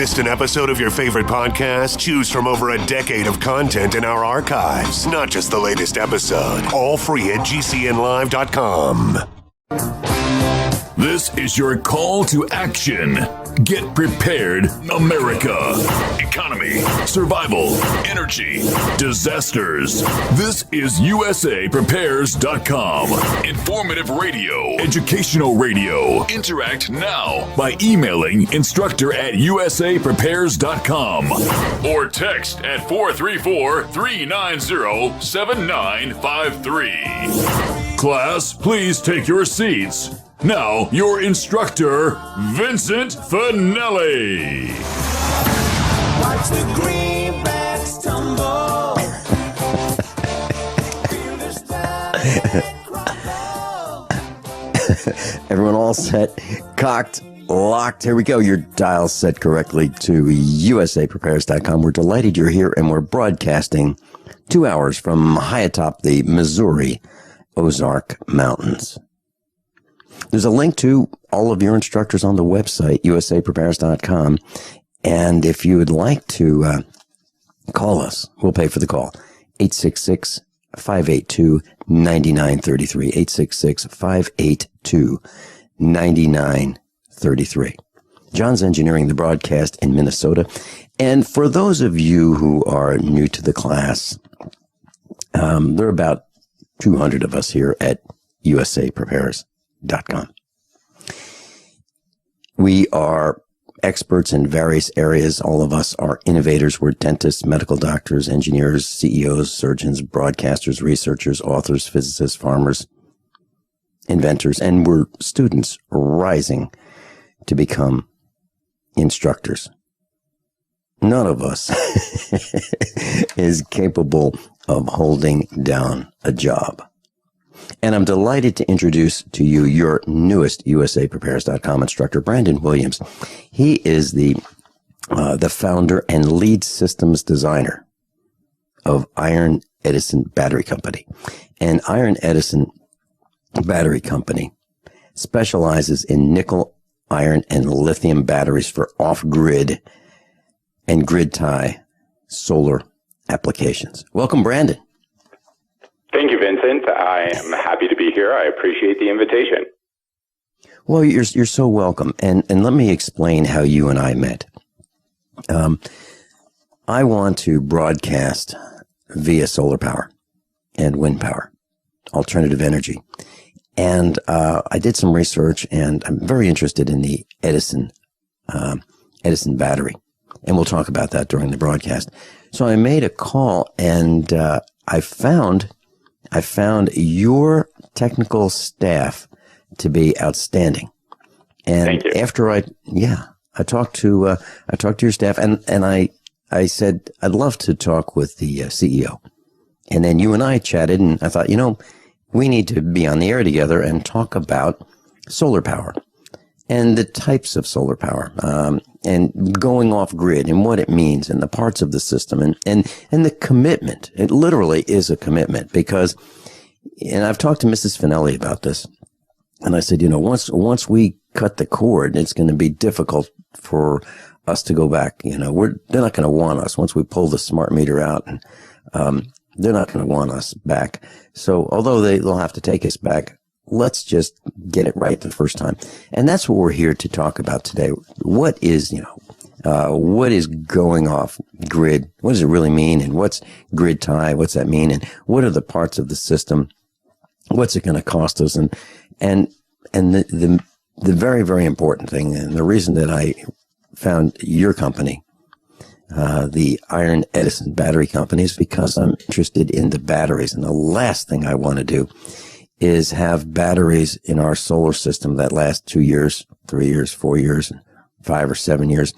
Missed an episode of your favorite podcast? Choose from over a decade of content in our archives, not just the latest episode. All free at gcnlive.com. This is your call to action. Get prepared, America. Economy, survival, energy, disasters. This is USAPrepares.com. Informative radio, educational radio. Interact now by emailing instructor@USAPrepares.com or text at 434-390-7953. Class, please take your seats. Now, your instructor, Vincent Finelli. Watch the greenbacks tumble. Everyone all set, cocked, locked. Here we go. Your dial set correctly to USAPrepares.com. We're delighted you're here, and we're broadcasting 2 hours from high atop the Missouri Ozark Mountains. There's a link to all of your instructors on the website, USAPrepares.com. And if you would like to call us, we'll pay for the call. 866-582-9933. 866-582-9933. John's engineering the broadcast in Minnesota. And for those of you who are new to the class, there are about 200 of us here at USAPrepares.com. We are experts in various areas. All of us are innovators. We're dentists, medical doctors, engineers, CEOs, surgeons, broadcasters, researchers, authors, physicists, farmers, inventors, and we're students rising to become instructors. None of us is capable of holding down a job. And I'm delighted to introduce to you your newest USAPrepares.com instructor, Brandon Williams. He is the founder and lead systems designer of Iron Edison Battery Company. And Iron Edison Battery Company specializes in nickel, iron, and lithium batteries for off-grid and grid tie solar applications. Welcome, Brandon. Thank you, Vincent. I am happy to be here. I appreciate the invitation. Well, you're so welcome. And let me explain how you and I met. I want to broadcast via solar power and wind power, alternative energy. And I did some research, and I'm very interested in the Edison Battery. And we'll talk about that during the broadcast. So I made a call, and I found your technical staff to be outstanding. And thank you. After I talked to your staff, and I said, I'd love to talk with the CEO. And then you and I chatted, and I thought, we need to be on the air together and talk about solar power and the types of solar power, and going off grid and what it means and the parts of the system and the commitment. It literally is a commitment because, and I've talked to Mrs. Finelli about this, and I said, once we cut the cord, it's going to be difficult for us to go back. They're not going to want us once we pull the smart meter out, and they're not going to want us back. So although they'll have to take us back, let's just get it right the first time. And that's what we're here to talk about today. What is going off grid? What does it really mean? And what's grid tie? What's that mean? And what are the parts of the system? What's it going to cost us? And the very, very important thing, and the reason that I found your company, the Iron Edison Battery Company, is because I'm interested in the batteries. And the last thing I want to do is have batteries in our solar system that last 2 years, 3 years, 4 years, 5 or 7 years,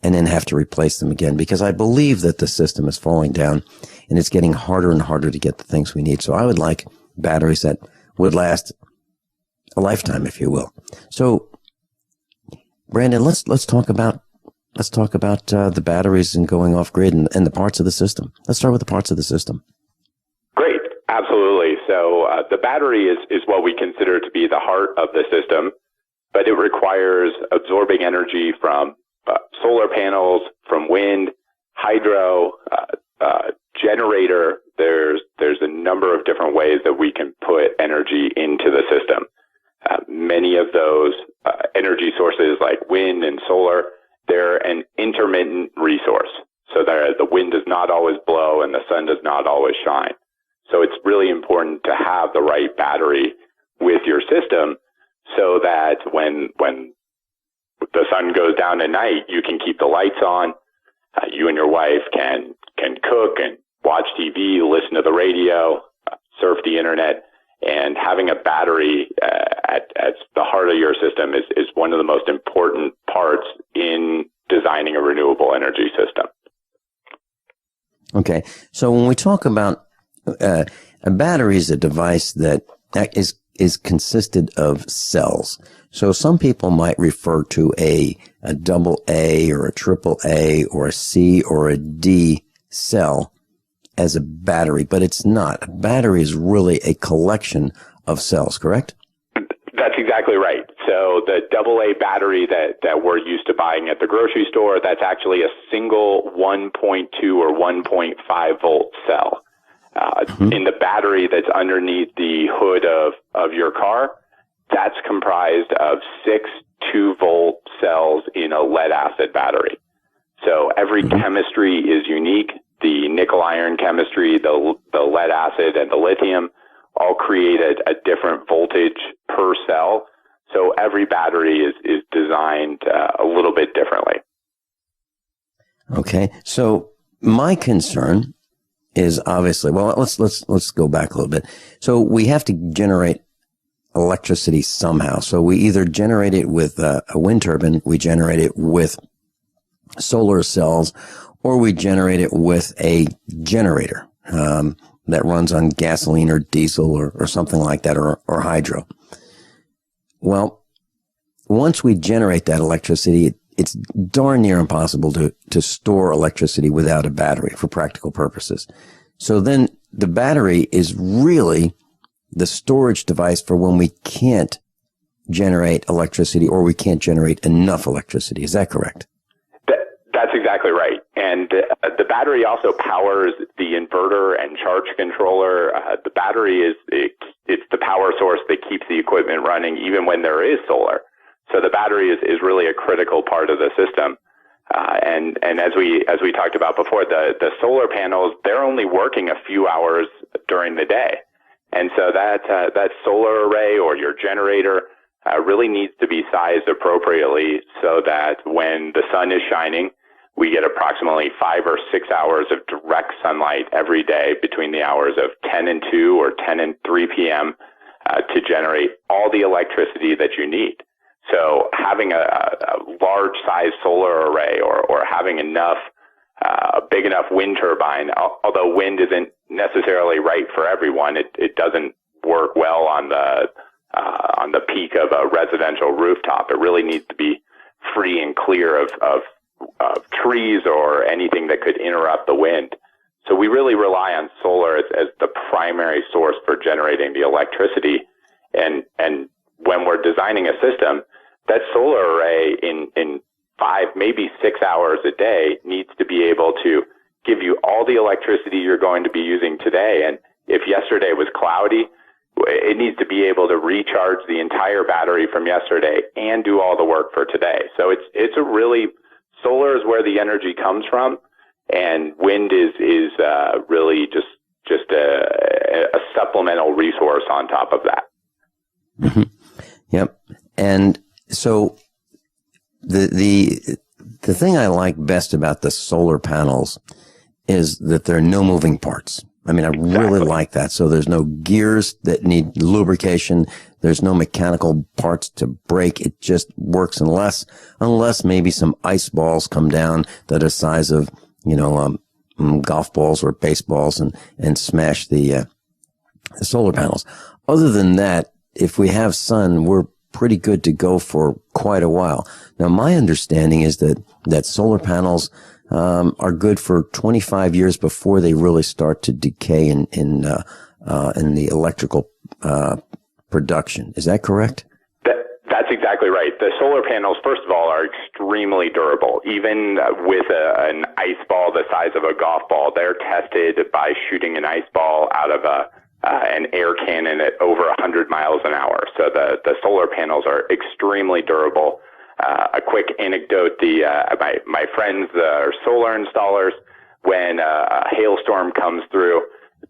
and then have to replace them again, because I believe that the system is falling down and it's getting harder and harder to get the things we need. So I would like batteries that would last a lifetime, if you will. So, Brandon, let's talk about the batteries and going off grid and the parts of the system. Let's start with the parts of the system. Great. Absolutely. So the battery is what we consider to be the heart of the system, but it requires absorbing energy from solar panels, from wind, hydro, generator. There's a number of different ways that we can put energy into the system. Many of those energy sources like wind and solar, they're an intermittent resource. So that the wind does not always blow and the sun does not always shine. So it's really important to have the right battery with your system so that when the sun goes down at night, you can keep the lights on. You and your wife can cook and watch TV, listen to the radio, surf the internet, and having a battery at the heart of your system is one of the most important parts in designing a renewable energy system. Okay, so when we talk about a battery is a device that is consisted of cells. So some people might refer to a double A or a triple A or a C or a D cell as a battery, but it's not. A battery is really a collection of cells, correct? That's exactly right. So the AA battery that we're used to buying at the grocery store, that's actually a single 1.2 or 1.5 volt cell. In the battery that's underneath the hood of your car, that's comprised of 6 2-volt cells in a lead acid battery. So every chemistry is unique. The nickel iron chemistry, the lead acid, and the lithium all create a different voltage per cell. So every battery is designed a little bit differently. Okay. So my concern is obviously, well, let's go back a little bit. So we have to generate electricity somehow. So we either generate it with a wind turbine, we generate it with solar cells, or we generate it with a generator that runs on gasoline or diesel or something like that, or hydro. Well, once we generate that electricity, it's darn near impossible to store electricity without a battery for practical purposes. So then the battery is really the storage device for when we can't generate electricity or we can't generate enough electricity. Is that correct? That's exactly right. And the battery also powers the inverter and charge controller. The battery it's the power source that keeps the equipment running even when there is solar. So the battery is really a critical part of the system. And as we talked about before, the solar panels, they're only working a few hours during the day. And so that solar array or your generator really needs to be sized appropriately so that when the sun is shining, we get approximately 5 or 6 hours of direct sunlight every day between the hours of 10 and 2 or 10 and 3 p.m. To generate all the electricity that you need. So having a large size solar array or having a big enough wind turbine, although wind isn't necessarily right for everyone, it doesn't work well on the peak of a residential rooftop. It really needs to be free and clear of trees or anything that could interrupt the wind. So we really rely on solar as the primary source for generating the electricity. And when we're designing a system, that solar array in 5, maybe 6 hours a day needs to be able to give you all the electricity you're going to be using today. And if yesterday was cloudy, it needs to be able to recharge the entire battery from yesterday and do all the work for today. So it's a really, solar is where the energy comes from, and wind is really just a supplemental resource on top of that. Mm-hmm. Yep. And so the thing I like best about the solar panels is that there are no moving parts. I mean, I really like that. So there's no gears that need lubrication. There's no mechanical parts to break. It just works unless maybe some ice balls come down that are the size of, golf balls or baseballs and smash the solar panels. Other than that, if we have sun, we're pretty good to go for quite a while. Now, my understanding is that solar panels are good for 25 years before they really start to decay in the electrical production. Is that correct? That's That's exactly right. The solar panels, first of all, are extremely durable. Even with an ice ball the size of a golf ball, they're tested by shooting an ice ball out of an air cannon at over 100 miles an hour. So the solar panels are extremely durable. A quick anecdote, my friends are solar installers. When a hailstorm comes through,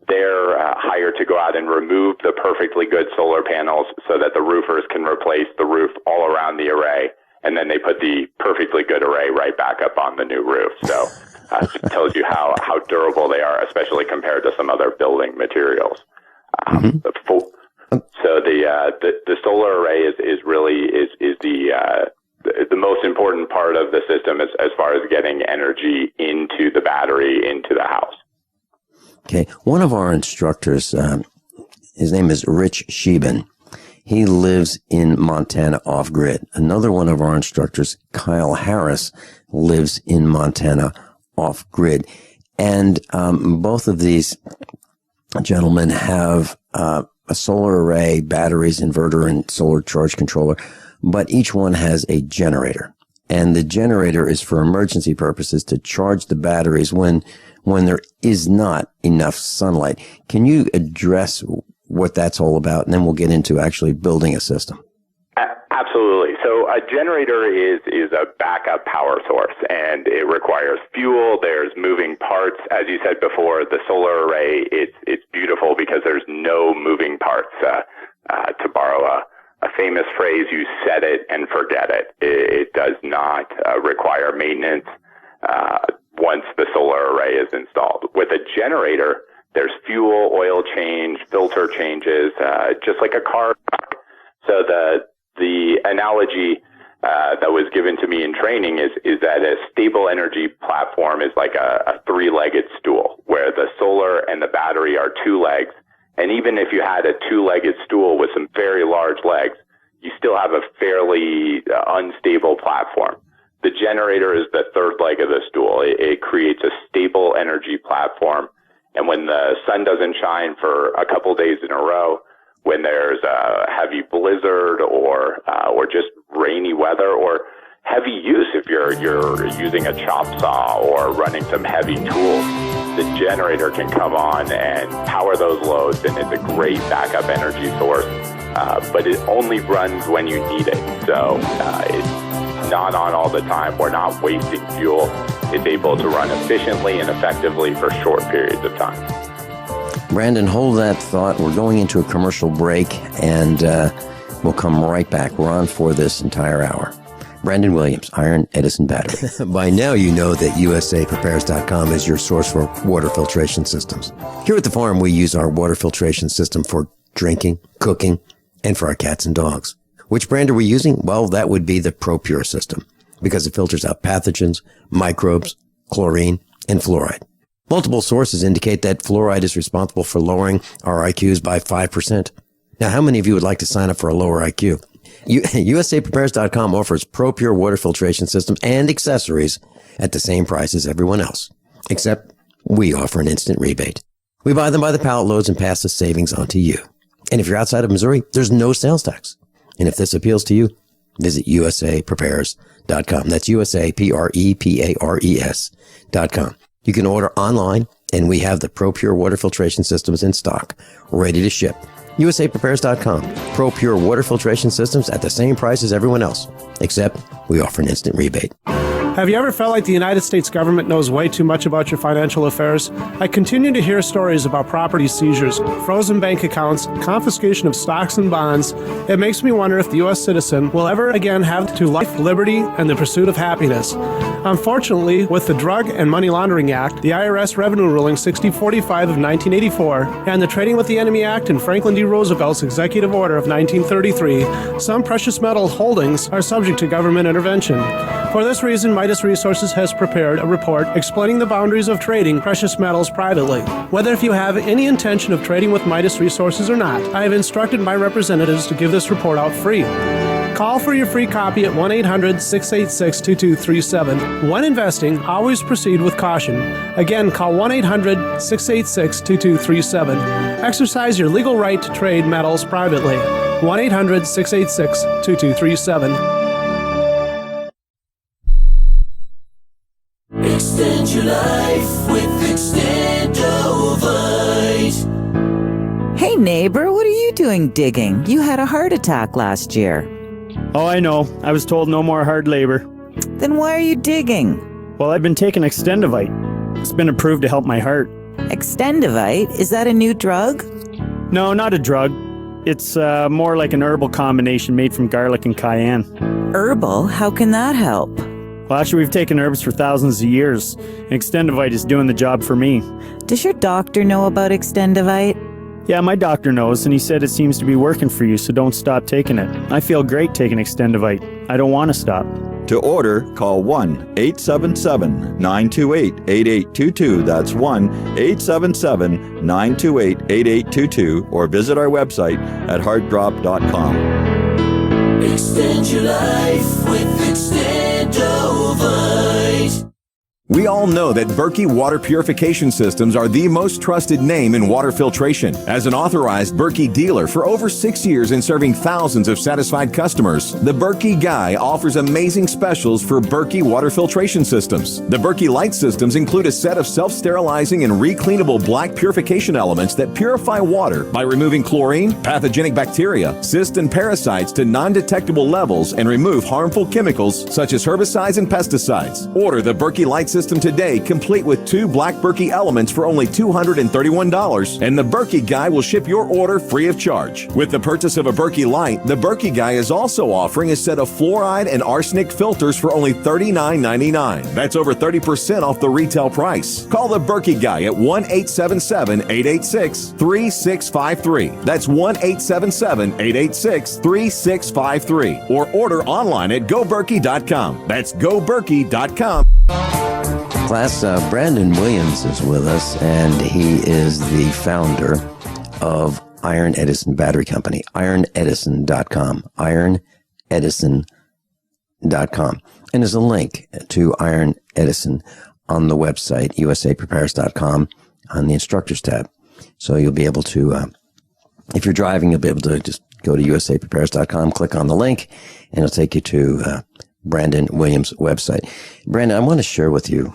they're hired to go out and remove the perfectly good solar panels so that the roofers can replace the roof all around the array, and then they put the perfectly good array right back up on the new roof. So it tells you how durable they are, especially compared to some other building materials. So the solar array is really the most important part of the system as far as getting energy into the battery, into the house. Okay. One of our instructors, his name is Rich Shealy. He lives in Montana off-grid. Another one of our instructors, Kyle Harris, lives in Montana off-grid. And both of these gentlemen have a solar array, batteries, inverter, and solar charge controller, but each one has a generator. And the generator is for emergency purposes to charge the batteries when there is not enough sunlight. Can you address what that's all about? And then we'll get into actually building a system. Absolutely. So a generator is a backup power source, and it requires fuel. There's moving parts. As you said before, the solar array, it's beautiful because there's no moving parts. To borrow a famous phrase, you set it and forget it. It does not require maintenance once the solar array is installed. With a generator, there's fuel, oil change, filter changes, just like a car. So the analogy that was given to me in training is that a stable energy platform is like a three-legged stool, where the solar and the battery are two legs. And even if you had a two-legged stool with some very large legs, you still have a fairly unstable platform. The generator is the third leg of the stool. It creates a stable energy platform. And when the sun doesn't shine for a couple days in a row, when there's a heavy blizzard or just rainy weather or heavy use, if you're using a chop saw or running some heavy tools, the generator can come on and power those loads, and it's a great backup energy source. But it only runs when you need it. So it's not on all the time. We're not wasting fuel. It's able to run efficiently and effectively for short periods of time. Brandon, hold that thought. We're going into a commercial break, and we'll come right back. We're on for this entire hour. Brandon Williams, Iron Edison Battery. By now you know that USAPrepares.com is your source for water filtration systems. Here at the farm, we use our water filtration system for drinking, cooking, and for our cats and dogs. Which brand are we using? Well, that would be the ProPure system, because it filters out pathogens, microbes, chlorine, and fluoride. Multiple sources indicate that fluoride is responsible for lowering our IQs by 5%. Now, how many of you would like to sign up for a lower IQ? USAPrepares.com offers ProPure water filtration systems and accessories at the same price as everyone else, except we offer an instant rebate. We buy them by the pallet loads and pass the savings on to you. And if you're outside of Missouri, there's no sales tax. And if this appeals to you, visit USAPrepares.com. That's USAPrepares.com. You can order online, and we have the ProPure water filtration systems in stock, ready to ship. USAPrepares.com. ProPure water filtration systems at the same price as everyone else, except we offer an instant rebate. Have you ever felt like the United States government knows way too much about your financial affairs? I continue to hear stories about property seizures, frozen bank accounts, confiscation of stocks and bonds. It makes me wonder if the U.S. citizen will ever again have to life, liberty, and the pursuit of happiness. Unfortunately, with the Drug and Money Laundering Act, the IRS Revenue Ruling 6045 of 1984, and the Trading with the Enemy Act and Franklin D. Roosevelt's Executive Order of 1933, some precious metal holdings are subject to government intervention. For this reason, Midas Resources has prepared a report explaining the boundaries of trading precious metals privately. Whether if you have any intention of trading with Midas Resources or not, I have instructed my representatives to give this report out free. Call for your free copy at 1-800-686-2237. When investing, always proceed with caution. Again, call 1-800-686-2237. Exercise your legal right to trade metals privately. 1-800-686-2237. Extend your life with Extendovite. Hey neighbor, what are you doing digging? You had a heart attack last year. Oh, I know. I was told no more hard labor. Then why are you digging? Well, I've been taking Extendovite. It's been approved to help my heart. Extendovite? Is that a new drug? No, not a drug. It's more like an herbal combination made from garlic and cayenne. Herbal? How can that help? Well, actually, we've taken herbs for thousands of years, and Extendovite is doing the job for me. Does your doctor know about Extendovite? Yeah, my doctor knows, and he said it seems to be working for you, so don't stop taking it. I feel great taking Extendovite. I don't want to stop. To order, call 1-877-928-8822. That's 1-877-928-8822, or visit our website at heartdrop.com. Extend your life with Extendovite. We all know that Berkey Water Purification Systems are the most trusted name in water filtration. As an authorized Berkey dealer for over 6 years and serving thousands of satisfied customers, the Berkey Guy offers amazing specials for Berkey Water Filtration Systems. The Berkey Light Systems include a set of self-sterilizing and recleanable black purification elements that purify water by removing chlorine, pathogenic bacteria, cysts, and parasites to non-detectable levels and remove harmful chemicals such as herbicides and pesticides. Order the Berkey Light System today, complete with 2 black Berkey elements for only $231, and the Berkey Guy will ship your order free of charge. With the purchase of a Berkey Light, the Berkey Guy is also offering a set of fluoride and arsenic filters for only $39.99. That's over 30% off the retail price. Call the Berkey Guy at 1-877-886-3653. That's 1-877-886-3653. Or order online at goberkey.com. That's goberkey.com. Class, Brandon Williams is with us, and he is the founder of Iron Edison Battery Company, ironedison.com, ironedison.com. And there's a link to Iron Edison on the website, usaprepares.com, on the instructors tab. So you'll be able to, if you're driving, you'll be able to just go to usaprepares.com, click on the link, and it'll take you to Brandon Williams' website. Brandon, I want to share with you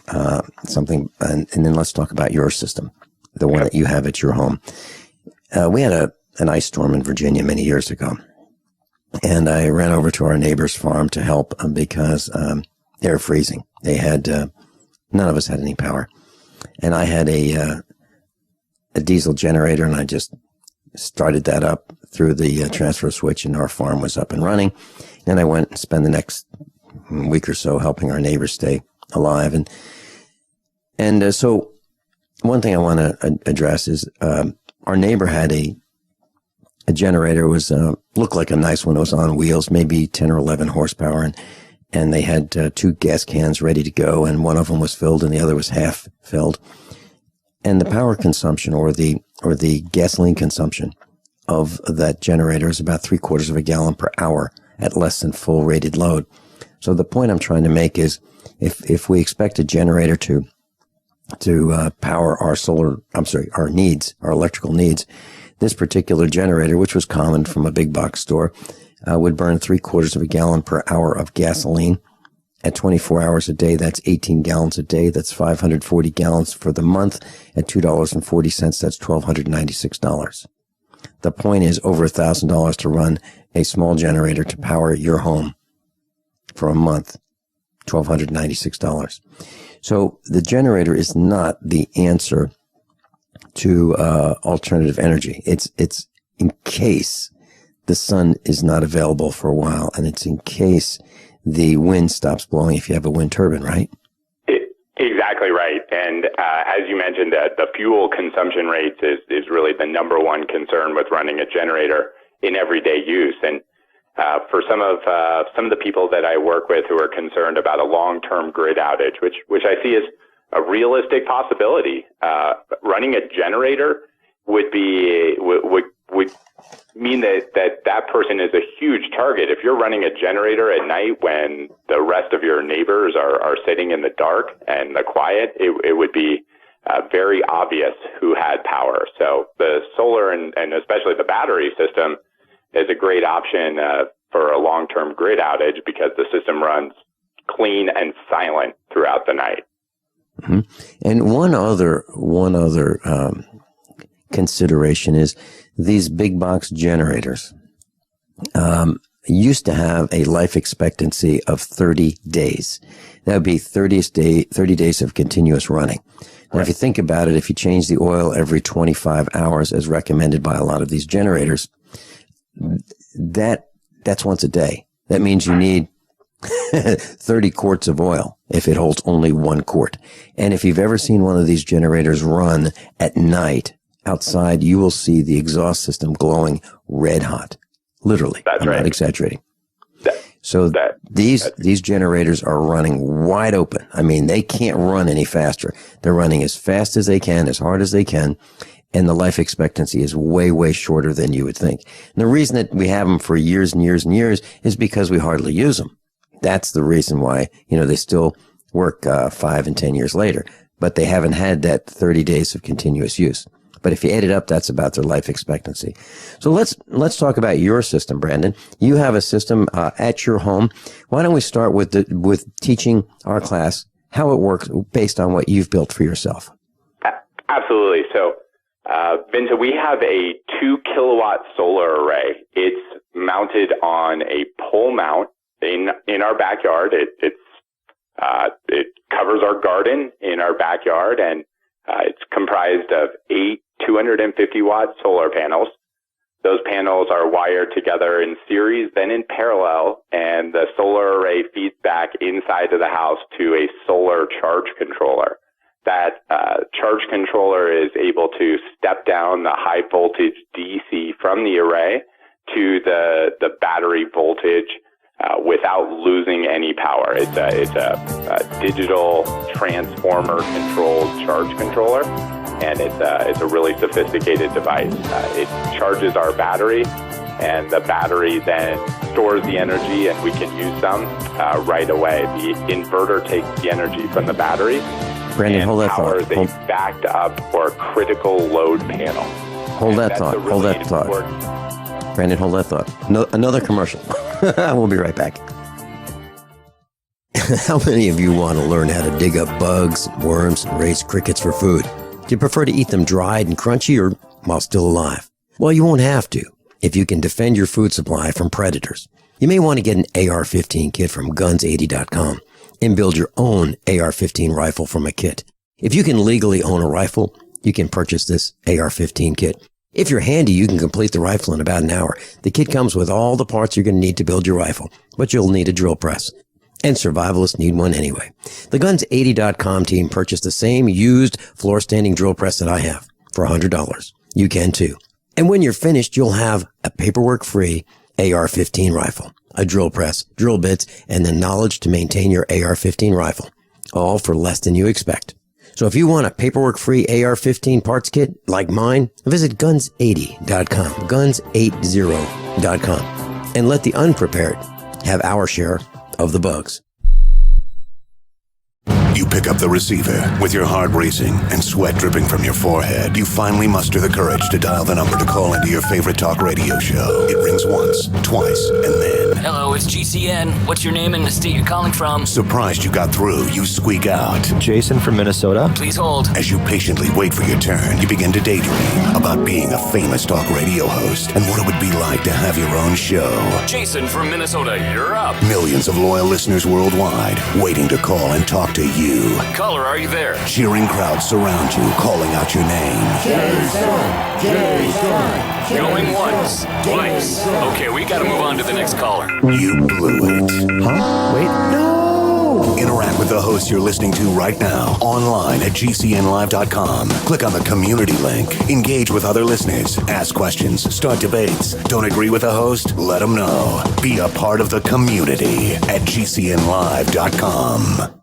something, and then let's talk about your system, the one that you have at your home. We had an ice storm in Virginia many years ago, and I ran over to our neighbor's farm to help because they were freezing. They had none of us had any power, and I had a diesel generator, and I just started that up through the transfer switch, and our farm was up and running. Then I went and spent the next week or so helping our neighbors stay alive. And so one thing I want to address is our neighbor had a generator, was looked like a nice one. It was on wheels, maybe 10 or 11 horsepower. And they had 2 gas cans ready to go, and one of them was filled and the other was half filled. And the power consumption or the gasoline consumption of that generator is about 3/4 of a gallon per hour at less than full rated load. So the point I'm trying to make is if we expect a generator to power our our needs, our electrical needs, this particular generator, which was common from a big box store, would burn 3/4 of a gallon per hour of gasoline at 24 hours a day. That's 18 gallons a day. That's 540 gallons for the month. At $2.40, that's $1,296. The point is over $1,000 to run a small generator to power your home for a month, $1,296. So the generator is not the answer to alternative energy. It's in case the sun is not available for a while, and it's in case the wind stops blowing if you have a wind turbine, right? Exactly right. And as you mentioned, the fuel consumption rates is really the number one concern with running a generator in everyday use. And for some of the people that I work with who are concerned about a long-term grid outage, which I see as a realistic possibility, running a generator would mean that person is a huge target. If you're running a generator at night when the rest of your neighbors are sitting in the dark and the quiet, it would be very obvious who had power. So the solar and especially the battery system is a great option for a long-term grid outage because the system runs clean and silent throughout the night. Mm-hmm. And one other consideration is these big box generators used to have a life expectancy of 30 days. That would be 30 days of continuous running. Now, if you think about it, if you change the oil every 25 hours as recommended by a lot of these generators, that's once a day. That means you need 30 quarts of oil if it holds only 1 quart. And if you've ever seen one of these generators run at night outside, you will see the exhaust system glowing red hot. Literally. I'm not exaggerating. These generators are running wide open. I mean, they can't run any faster. They're running as fast as they can, as hard as they can. And the life expectancy is way, way shorter than you would think. And the reason that we have them for years and years and years is because we hardly use them. That's the reason why, they still work 5 and 10 years later, but they haven't had that 30 days of continuous use. But if you add it up, that's about their life expectancy. So let's talk about your system, Brandon. You have a system at your home. Why don't we start with teaching our class how it works based on what you've built for yourself? Absolutely. So, Vincent, we have a 2 kilowatt solar array. It's mounted on a pole mount in our backyard. It covers our garden in our backyard, and it's comprised of 8 250 watt solar panels. Those panels are wired together in series, then in parallel, and the solar array feeds back inside of the house to a solar charge controller. That charge controller is able to step down the high voltage DC from the array to the battery voltage without losing any power. It's a digital transformer controlled charge controller, and it's a really sophisticated device. It charges our battery, and the battery then stores the energy, and we can use some right away. The inverter takes the energy from the battery. Brandon, hold that powers thought. a backed up or critical load panel. Hold that thought. Hold that thought. Brandon, hold that thought. No, another commercial. We'll be right back. How many of you want to learn how to dig up bugs, worms, and raise crickets for food? Do you prefer to eat them dried and crunchy or while still alive? Well, you won't have to if you can defend your food supply from predators. You may want to get an AR-15 kit from guns80.com and build your own AR-15 rifle from a kit. If you can legally own a rifle, you can purchase this AR-15 kit. If you're handy, you can complete the rifle in about an hour. The kit comes with all the parts you're going to need to build your rifle, but you'll need a drill press. And survivalists need one anyway. The Guns80.com team purchased the same used floor-standing drill press that I have for $100. You can too. And when you're finished, you'll have a paperwork-free AR-15 rifle, a drill press, drill bits, and the knowledge to maintain your AR-15 rifle, all for less than you expect. So if you want a paperwork-free AR-15 parts kit like mine, visit Guns80.com, Guns80.com, and let the unprepared have our share of the bugs. You pick up the receiver. With your heart racing and sweat dripping from your forehead, you finally muster the courage to dial the number to call into your favorite talk radio show. It rings once, twice, and then... Hello, it's GCN. What's your name and the state you're calling from? Surprised you got through, you squeak out. Jason from Minnesota. Please hold. As you patiently wait for your turn, you begin to daydream about being a famous talk radio host and what it would be like to have your own show. Jason from Minnesota, you're up. Millions of loyal listeners worldwide waiting to call and talk to you. Caller, are you there? Cheering crowds surround you, calling out your name. Jason! Jason! Going once, twice. Okay, we gotta move on to the next caller. You blew it. Huh? Wait, no! Interact with the host you're listening to right now, online at GCNlive.com. Click on the community link. Engage with other listeners. Ask questions. Start debates. Don't agree with the host? Let them know. Be a part of the community at GCNlive.com.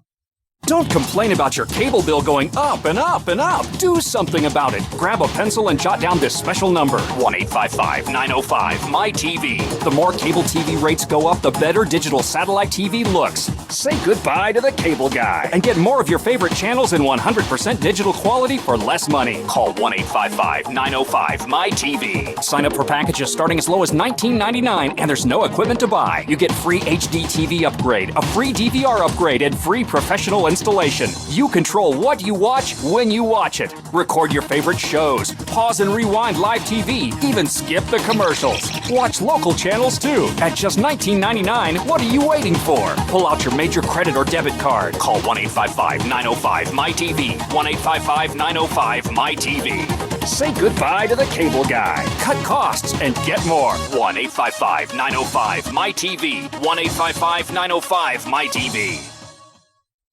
Don't complain about your cable bill going up and up and up. Do something about it. Grab a pencil and jot down this special number, 1-855-905-MY-TV. The more cable TV rates go up, the better digital satellite TV looks. Say goodbye to the cable guy and get more of your favorite channels in 100% digital quality for less money. Call 1-855-905-MY-TV. Sign up for packages starting as low as $19.99, and there's no equipment to buy. You get free HD TV upgrade, a free DVR upgrade, and free professional installation. You control what you watch when you watch it. Record your favorite shows, pause and rewind live TV, even skip the commercials. Watch local channels too. At just $19.99, what are you waiting for? Pull out your major credit or debit card. Call 1-855-905-MY-TV. 1-855-905-MY-TV. Say goodbye to the cable guy. Cut costs and get more. 1-855-905-MY-TV. 1-855-905-MY-TV.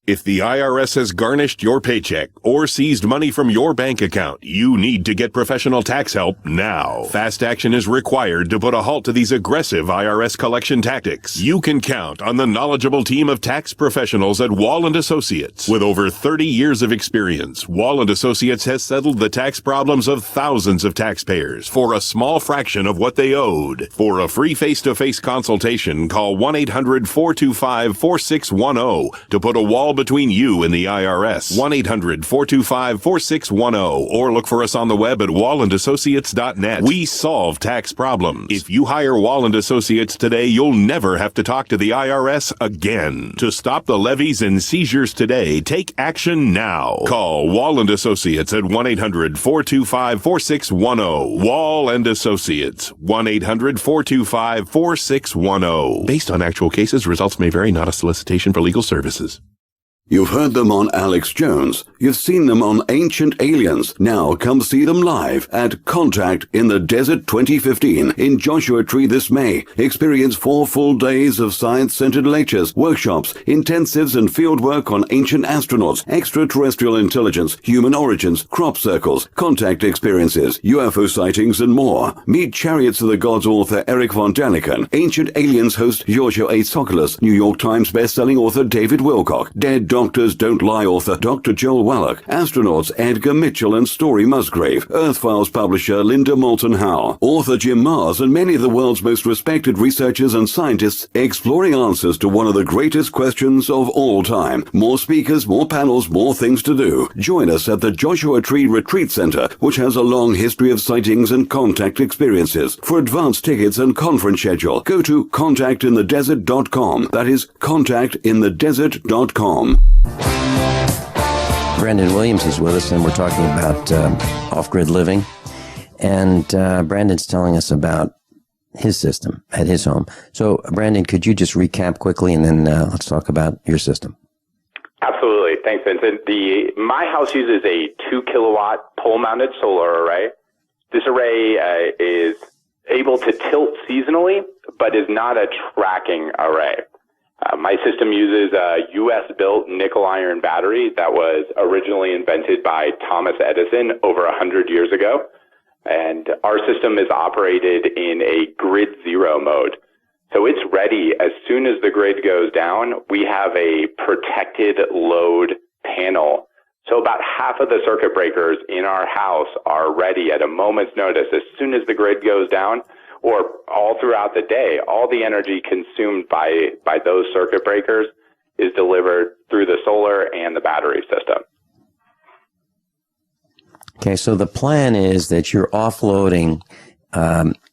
If the IRS has garnished your paycheck or seized money from your bank account, you need to get professional tax help now. Fast action is required to put a halt to these aggressive IRS collection tactics. You can count on the knowledgeable team of tax professionals at Wall & Associates. With over 30 years of experience, Wall & Associates has settled the tax problems of thousands of taxpayers for a small fraction of what they owed. For a free face-to-face consultation, call 1-800-425-4610 to put a wall between you and the IRS. 1-800-425-4610 or look for us on the web at wallandassociates.net. We solve tax problems. If you hire Wall & Associates today, you'll never have to talk to the IRS again. To stop the levies and seizures today, take action now. Call Wall & Associates at 1-800-425-4610. Wall & Associates. 1-800-425-4610. Based on actual cases, results may vary, not a solicitation for legal services. You've heard them on Alex Jones. You've seen them on Ancient Aliens. Now come see them live at Contact in the Desert 2015 in Joshua Tree this May. Experience 4 full days of science-centered lectures, workshops, intensives, and fieldwork on ancient astronauts, extraterrestrial intelligence, human origins, crop circles, contact experiences, UFO sightings, and more. Meet Chariots of the Gods author Eric von Daniken, Ancient Aliens host Giorgio A. Tsoukalos, New York Times bestselling author David Wilcock, Dead Doctors Don't Lie author Dr. Joel Wallach, astronauts Edgar Mitchell and Story Musgrave, Earth Files publisher Linda Moulton Howe, author Jim Mars, and many of the world's most respected researchers and scientists exploring answers to one of the greatest questions of all time. More speakers, more panels, more things to do. Join us at the Joshua Tree Retreat Center, which has a long history of sightings and contact experiences. For advance tickets and conference schedule, go to contactinthedesert.com. That is contactinthedesert.com. Brandon Williams is with us, and we're talking about off-grid living. And Brandon's telling us about his system at his home. So, Brandon, could you just recap quickly, and then let's talk about your system? Absolutely. Thanks, Vincent. My house uses a 2-kilowatt pole-mounted solar array. This array is able to tilt seasonally, but is not a tracking array. My system uses a U.S.-built nickel-iron battery that was originally invented by Thomas Edison over 100 years ago. And our system is operated in a grid zero mode. So it's ready as soon as the grid goes down. We have a protected load panel. So about half of the circuit breakers in our house are ready at a moment's notice. As soon as the grid goes down, or all throughout the day, all the energy consumed by those circuit breakers is delivered through the solar and the battery system. Okay, so the plan is that you're offloading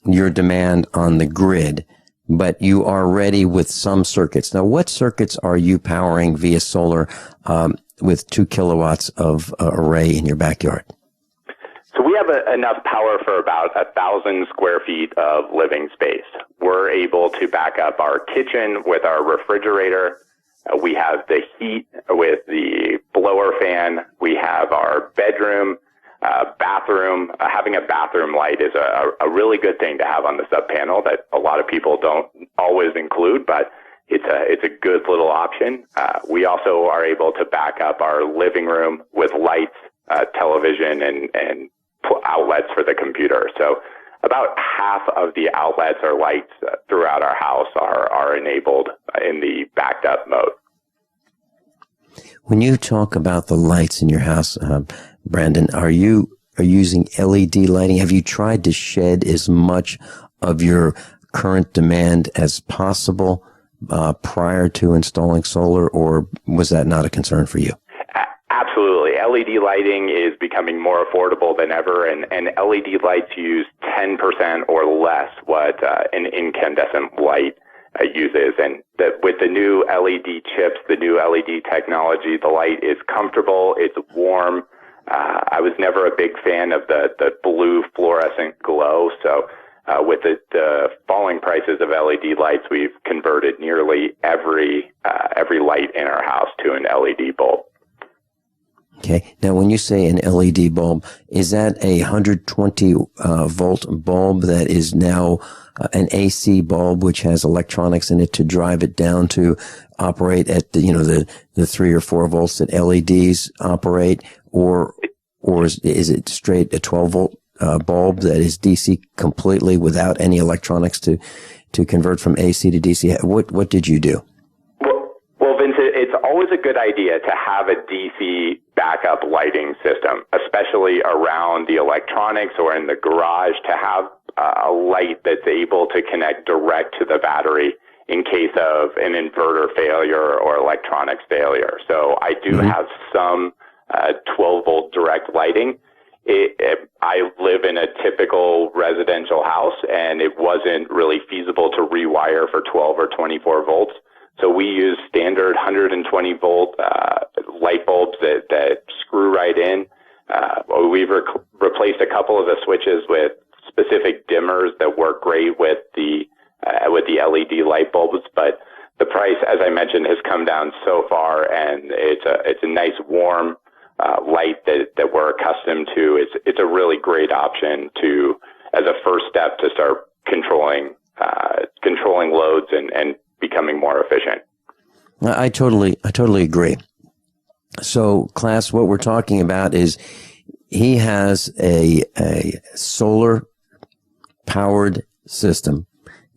your demand on the grid, but you are ready with some circuits. Now, what circuits are you powering via solar with 2 kilowatts of array in your backyard? So we have enough power for about 1,000 square feet of living space. We're able to back up our kitchen with our refrigerator. We have the heat with the blower fan. We have our bedroom, bathroom. Having a bathroom light is a really good thing to have on the sub panel that a lot of people don't always include, but it's a good little option. We also are able to back up our living room with lights, television, and outlets for the computer. So about half of the outlets or lights throughout our house are enabled in the backed up mode. When you talk about the lights in your house, Brandon, are you using LED lighting? Have you tried to shed as much of your current demand as possible prior to installing solar, or was that not a concern for you? Absolutely. LED lighting is becoming more affordable than ever, and LED lights use 10% or less what an incandescent light uses. And with the new LED chips, the new LED technology, the light is comfortable, it's warm. I was never a big fan of the blue fluorescent glow, so with the falling prices of LED lights, we've converted nearly every light in our house to an LED bulb. Okay. Now, when you say an LED bulb, is that a 120 volt bulb that is now an AC bulb, which has electronics in it to drive it down to operate at the 3 or 4 volts that LEDs operate, or is it straight a 12 volt bulb that is DC completely without any electronics to convert from AC to DC? What did you do? Well, Vincent, it's always a good idea to have a DC backup lighting system, especially around the electronics or in the garage, to have a light that's able to connect direct to the battery in case of an inverter failure or electronics failure. So I do have some 12 volt direct lighting. I live in a typical residential house, and it wasn't really feasible to rewire for 12 or 24 volts. So we use standard 120 volt light bulbs that screw right in. We've replaced a couple of the switches with specific dimmers that work great with the LED light bulbs, but the price, as I mentioned, has come down so far, and it's a nice warm light that we're accustomed to. It's a really great option as a first step to start controlling loads and becoming more efficient. I totally agree. So, class, what we're talking about is he has a solar powered system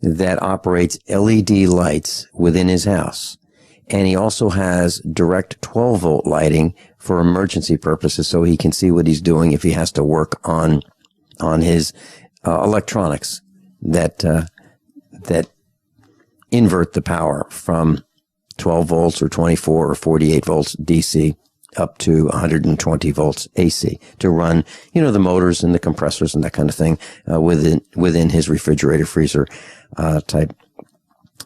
that operates LED lights within his house. And he also has direct 12 volt lighting for emergency purposes, so he can see what he's doing if he has to work on his electronics that invert the power from 12 volts or 24 or 48 volts DC up to 120 volts AC to run, the motors and the compressors and that kind of thing within his refrigerator, freezer type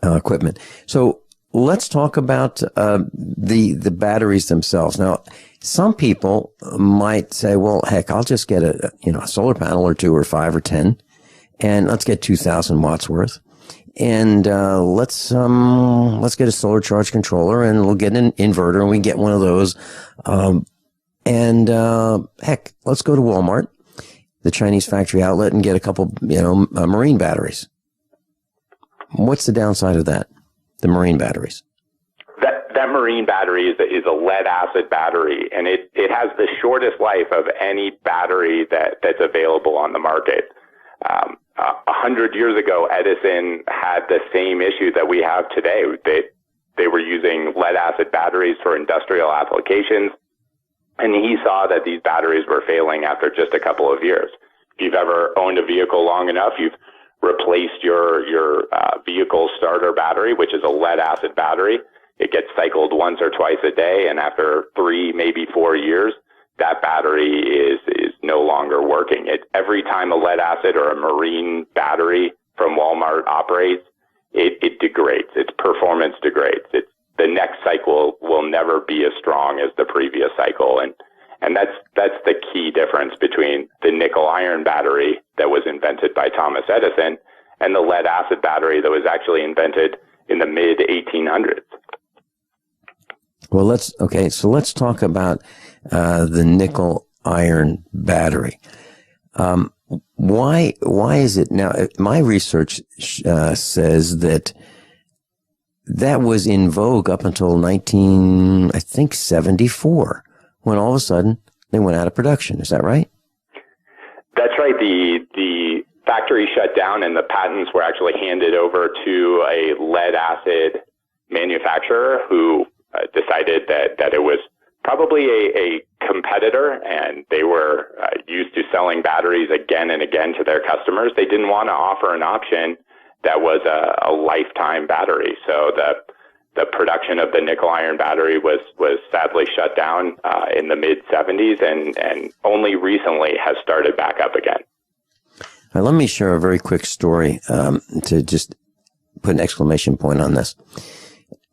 equipment. So let's talk about the batteries themselves. Now, some people might say, well, heck, I'll just get a solar panel or 2 or 5 or 10, and let's get 2,000 watts worth. And let's get a solar charge controller, and we'll get an inverter, and we get one of those. Heck, let's go to Walmart, the Chinese factory outlet, and get a couple, marine batteries. What's the downside of that? The marine batteries. That marine battery is a lead acid battery, and it has the shortest life of any battery that's available on the market. 100 years ago, Edison had the same issue that we have today. They were using lead acid batteries for industrial applications, and he saw that these batteries were failing after just a couple of years. If you've ever owned a vehicle long enough, you've replaced your vehicle starter battery, which is a lead acid battery. It gets cycled once or twice a day, and after 3, maybe 4 years, that battery is no longer working. Every time a lead acid or a marine battery from Walmart operates, it degrades. Its performance degrades. The next cycle will never be as strong as the previous cycle, and that's the key difference between the nickel iron battery that was invented by Thomas Edison and the lead acid battery that was actually invented in the mid 1800s. Well, let's talk about the nickel iron battery. Why is it now? My research says that was in vogue up until 1974, when all of a sudden they went out of production. Is that right? That's right. The factory shut down, and the patents were actually handed over to a lead acid manufacturer who decided that it was probably a competitor, and they were used to selling batteries again and again to their customers. They didn't want to offer an option that was a lifetime battery. So the production of the nickel iron battery was sadly shut down in the mid 70s, and only recently has started back up again. Now, let me share a very quick story to just put an exclamation point on this.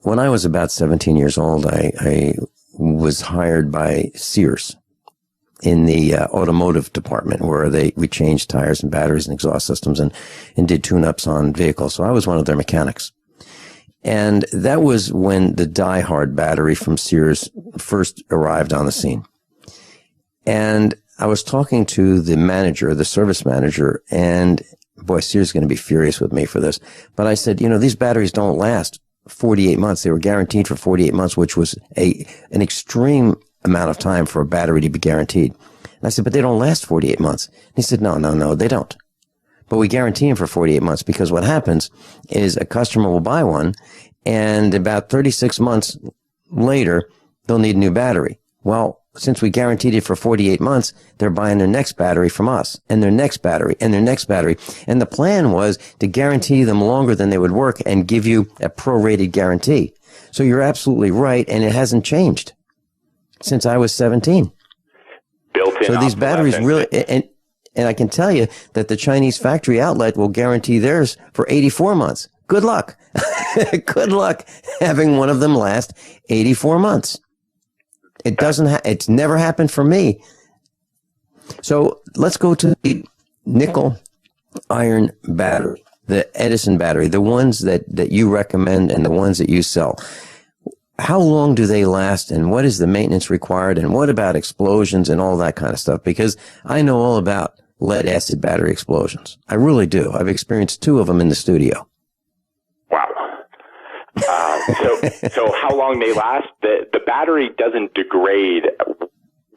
When I was about 17 years old, I was hired by Sears in the automotive department, where we changed tires and batteries and exhaust systems and did tune-ups on vehicles. So I was one of their mechanics. And that was when the die-hard battery from Sears first arrived on the scene. And I was talking to the service manager, and boy, Sears is going to be furious with me for this. But I said, these batteries don't last 48 months. They were guaranteed for 48 months, which was an extreme amount of time for a battery to be guaranteed. And I said, but they don't last 48 months. And he said, no, they don't. But we guarantee them for 48 months, because what happens is a customer will buy one, and about 36 months later, they'll need a new battery. Well, since we guaranteed it for 48 months, they're buying their next battery from us, and their next battery, and their next battery. And the plan was to guarantee them longer than they would work and give you a prorated guarantee. So you're absolutely right, and it hasn't changed since I was 17. Built-in so these batteries really, and I can tell you that the Chinese factory outlet will guarantee theirs for 84 months. Good luck. Good luck having one of them last 84 months. It it's never happened for me. So let's go to the nickel iron battery, the Edison battery, the ones that you recommend and the ones that you sell. How long do they last, and what is the maintenance required, and what about explosions and all that kind of stuff? Because I know all about lead acid battery explosions. I really do. I've experienced 2 of them in the studio. Wow. So how long they last? The battery doesn't degrade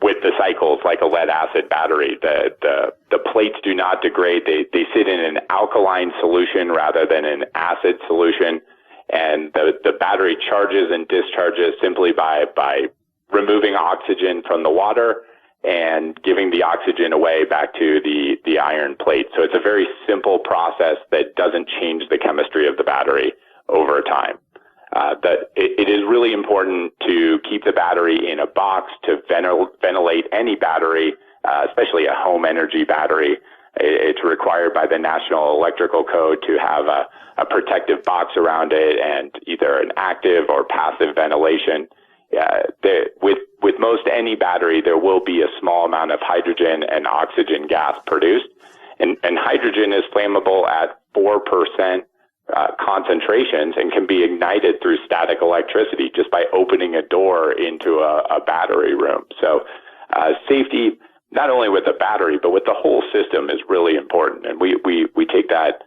with the cycles like a lead acid battery. The plates do not degrade. They sit in an alkaline solution rather than an acid solution. And the battery charges and discharges simply by removing oxygen from the water and giving the oxygen away back to the iron plate. So it's a very simple process that doesn't change the chemistry of the battery over time. It is really important to keep the battery in a box to ventilate any battery, especially a home energy battery. It's required by the National Electrical Code to have a protective box around it and either an active or passive ventilation. With most any battery, there will be a small amount of hydrogen and oxygen gas produced. And hydrogen is flammable at 4% concentrations and can be ignited through static electricity just by opening a door into a battery room. So safety, not only with the battery, but with the whole system is really important. And we take that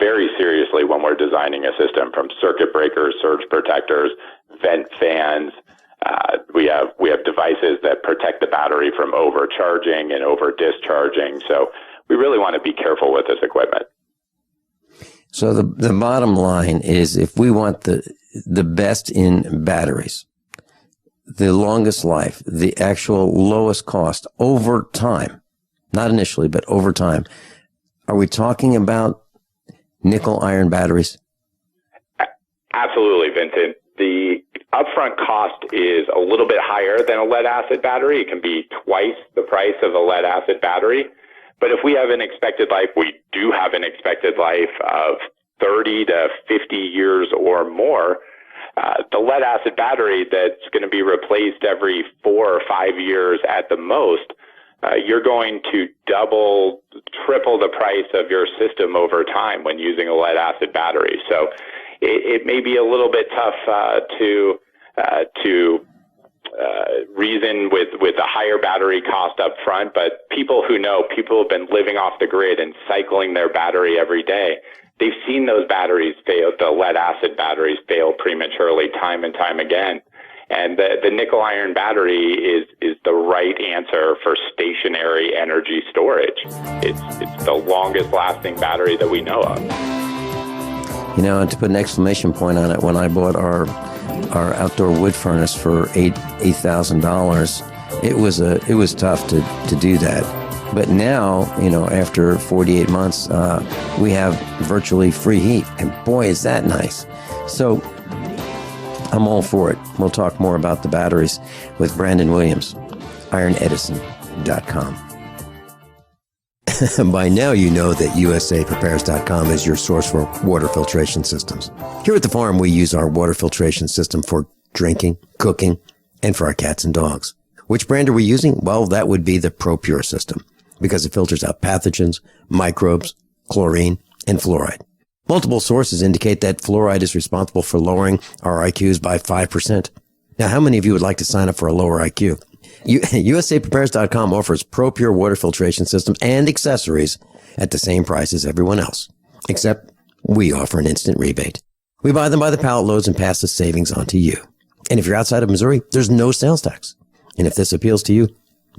very seriously when we're designing a system, from circuit breakers, surge protectors, vent fans. We have devices that protect the battery from overcharging and over discharging. So we really want to be careful with this equipment. So the bottom line is, if we want the best in batteries, the longest life, the actual lowest cost over time, not initially, but over time, are we talking about nickel iron batteries? Absolutely, Vincent. The upfront cost is a little bit higher than a lead acid battery. It can be twice the price of a lead acid battery. But if we have an expected life, we do have an expected life of 30 to 50 years or more. The lead acid battery that's going to be replaced every 4 or 5 years at the most, you're going to double, triple the price of your system over time when using a lead acid battery. So it may be a little bit tough to reason with a higher battery cost up front, but people have been living off the grid and cycling their battery every day. They've seen those batteries fail, the lead acid batteries fail prematurely time and time again. And the nickel iron battery is the right answer for stationary energy storage. It's the longest lasting battery that we know of. You know, and to put an exclamation point on it, when I bought our our outdoor wood furnace for $8,000. It was tough to do that. But now, after 48 months, we have virtually free heat. And boy, is that nice. So I'm all for it. We'll talk more about the batteries with Brandon Williams, ironedison.com. By now, you know that usaprepares.com is your source for water filtration systems. Here at the farm, we use our water filtration system for drinking, cooking, and for our cats and dogs. Which brand are we using? Well, that would be the ProPure system, because it filters out pathogens, microbes, chlorine, and fluoride. Multiple sources indicate that fluoride is responsible for lowering our IQs by 5%. Now, how many of you would like to sign up for a lower IQ? USAPrepares.com offers ProPure water filtration systems and accessories at the same price as everyone else, except we offer an instant rebate. We buy them by the pallet loads and pass the savings on to you. And if you're outside of Missouri, there's no sales tax. And if this appeals to you,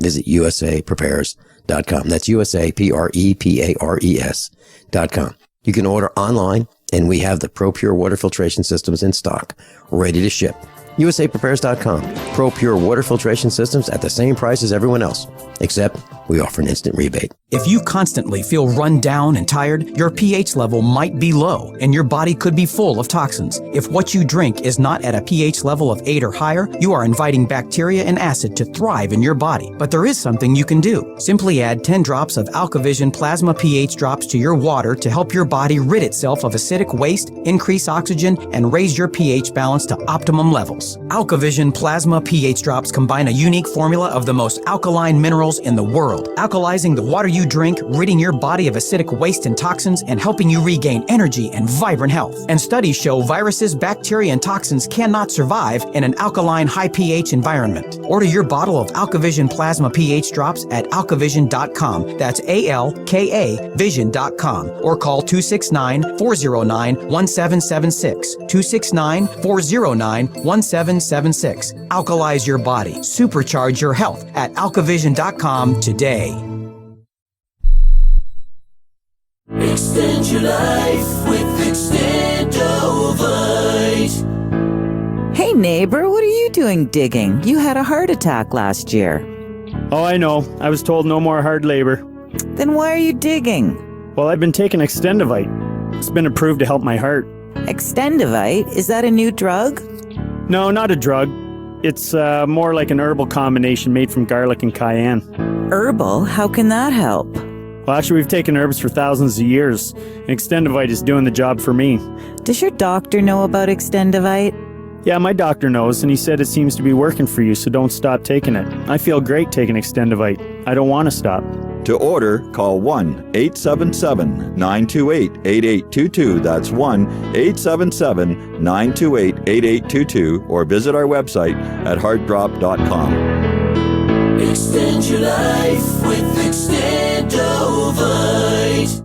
visit USAPrepares.com. That's USAPrepares.com. You can order online, and we have the ProPure water filtration systems in stock, ready to ship. USAPrepares.com. ProPure water filtration systems at the same price as everyone else, except we offer an instant rebate. If you constantly feel run down and tired, your pH level might be low and your body could be full of toxins. If what you drink is not at a pH level of 8 or higher, you are inviting bacteria and acid to thrive in your body. But there is something you can do. Simply add 10 drops of AlkaVision plasma pH drops to your water to help your body rid itself of acidic waste, increase oxygen, and raise your pH balance to optimum levels. AlkaVision plasma pH drops combine a unique formula of the most alkaline minerals in the world, alkalizing the water you drink, ridding your body of acidic waste and toxins, and helping you regain energy and vibrant health. And studies show viruses, bacteria, and toxins cannot survive in an alkaline, high pH environment. Order your bottle of AlkaVision plasma pH drops at alkavision.com. That's ALKA vision.com. Or call 269-409-1776. 269-409-1776. Alkalize your body. Supercharge your health at alkavision.com today. Extend your life with Extendovite. Hey neighbor, what are you doing digging? You had a heart attack last year. Oh, I know. I was told no more hard labor. Then why are you digging? Well, I've been taking Extendovite. It's been approved to help my heart. Extendovite? Is that a new drug? No, not a drug. It's more like an herbal combination made from garlic and cayenne. Herbal? How can that help? Well, actually, we've taken herbs for thousands of years, and Extendovite is doing the job for me. Does your doctor know about Extendovite? Yeah, my doctor knows, and he said it seems to be working for you, so don't stop taking it. I feel great taking Extendovite. I don't want to stop. To order, call 1-877-928-8822. That's 1-877-928-8822, or visit our website at heartdrop.com. Extend your life with Extendovite.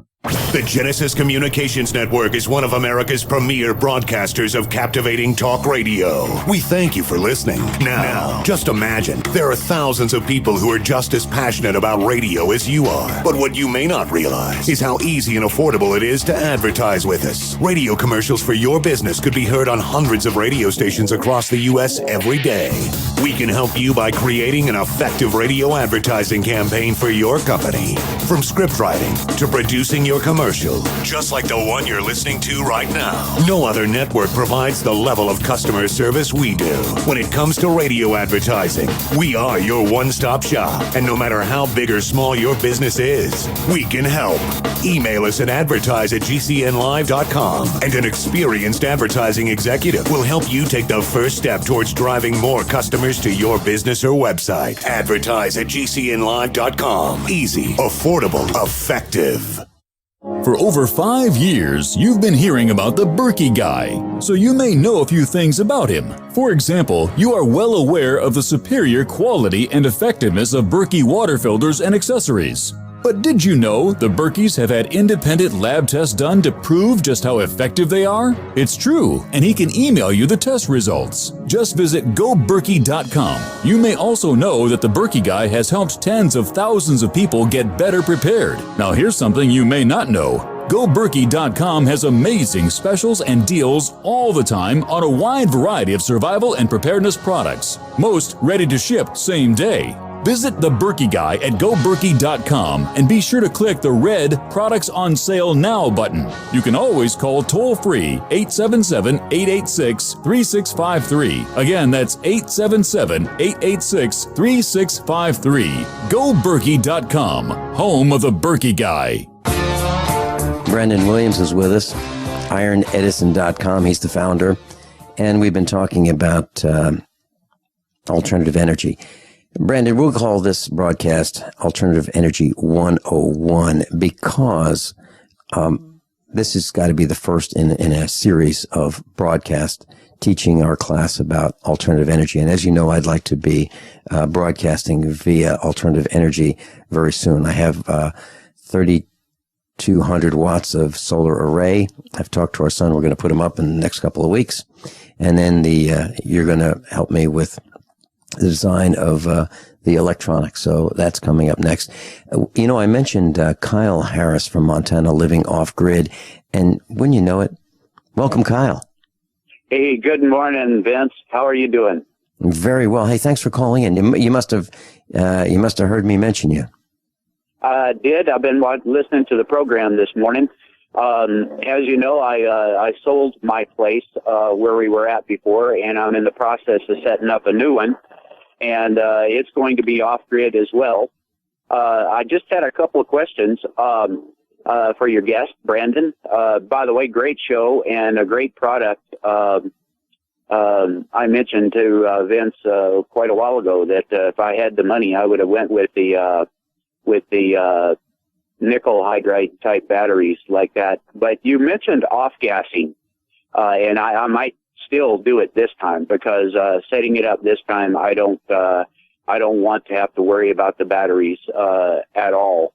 The Genesis Communications Network is one of America's premier broadcasters of captivating talk radio. We thank you for listening. Now, just imagine, there are thousands of people who are just as passionate about radio as you are. But what you may not realize is how easy and affordable it is to advertise with us. Radio commercials for your business could be heard on hundreds of radio stations across the U.S. every day. We can help you by creating an effective radio advertising campaign for your company. From script writing to producing your commercial, just like the one you're listening to right now. No other network provides the level of customer service we do. When it comes to radio advertising, we are your one-stop shop. And no matter how big or small your business is, we can help. Email us at advertise@gcnlive.com, and an experienced advertising executive will help you take the first step towards driving more customers to your business or website. Advertise@gcnlive.com. Easy, affordable, effective. For over 5 years, you've been hearing about the Berkey guy, so you may know a few things about him. For example, you are well aware of the superior quality and effectiveness of Berkey water filters and accessories. But did you know the Berkeys have had independent lab tests done to prove just how effective they are? It's true, and he can email you the test results. Just visit goberkey.com. You may also know that the Berkey guy has helped tens of thousands of people get better prepared. Now here's something you may not know. GoBerkey.com has amazing specials and deals all the time on a wide variety of survival and preparedness products. Most ready to ship same day. Visit the Berkey Guy at GoBerkey.com and be sure to click the red Products on Sale Now button. You can always call toll-free 877-886-3653. Again, that's 877-886-3653. GoBerkey.com, home of the Berkey Guy. Brendan Williams is with us, IronEdison.com. He's the founder. And we've been talking about alternative energy. Brandon, we'll call this broadcast Alternative Energy 101 because this has got to be the first in a series of broadcasts teaching our class about alternative energy. And as you know, I'd like to be broadcasting via alternative energy very soon. I have 3,200 watts of solar array. I've talked to our son. We're going to put them up in the next couple of weeks. And then you're going to help me with the design of the electronics. So that's coming up next. I mentioned Kyle Harris from Montana living off-grid. And when you know it, welcome, Kyle. Hey, good morning, Vince. How are you doing? Very well. Hey, thanks for calling in. You must have heard me mention you. I did. I've been listening to the program this morning. As you know, I sold my place where we were at before, and I'm in the process of setting up a new one. And it's going to be off-grid as well. I just had a couple of questions for your guest, Brandon. By the way, great show and a great product. I mentioned to Vince quite a while ago that if I had the money, I would have went with the nickel hydride type batteries like that. But you mentioned off-gassing, and I might still do it this time because setting it up this time, I don't want to have to worry about the batteries at all.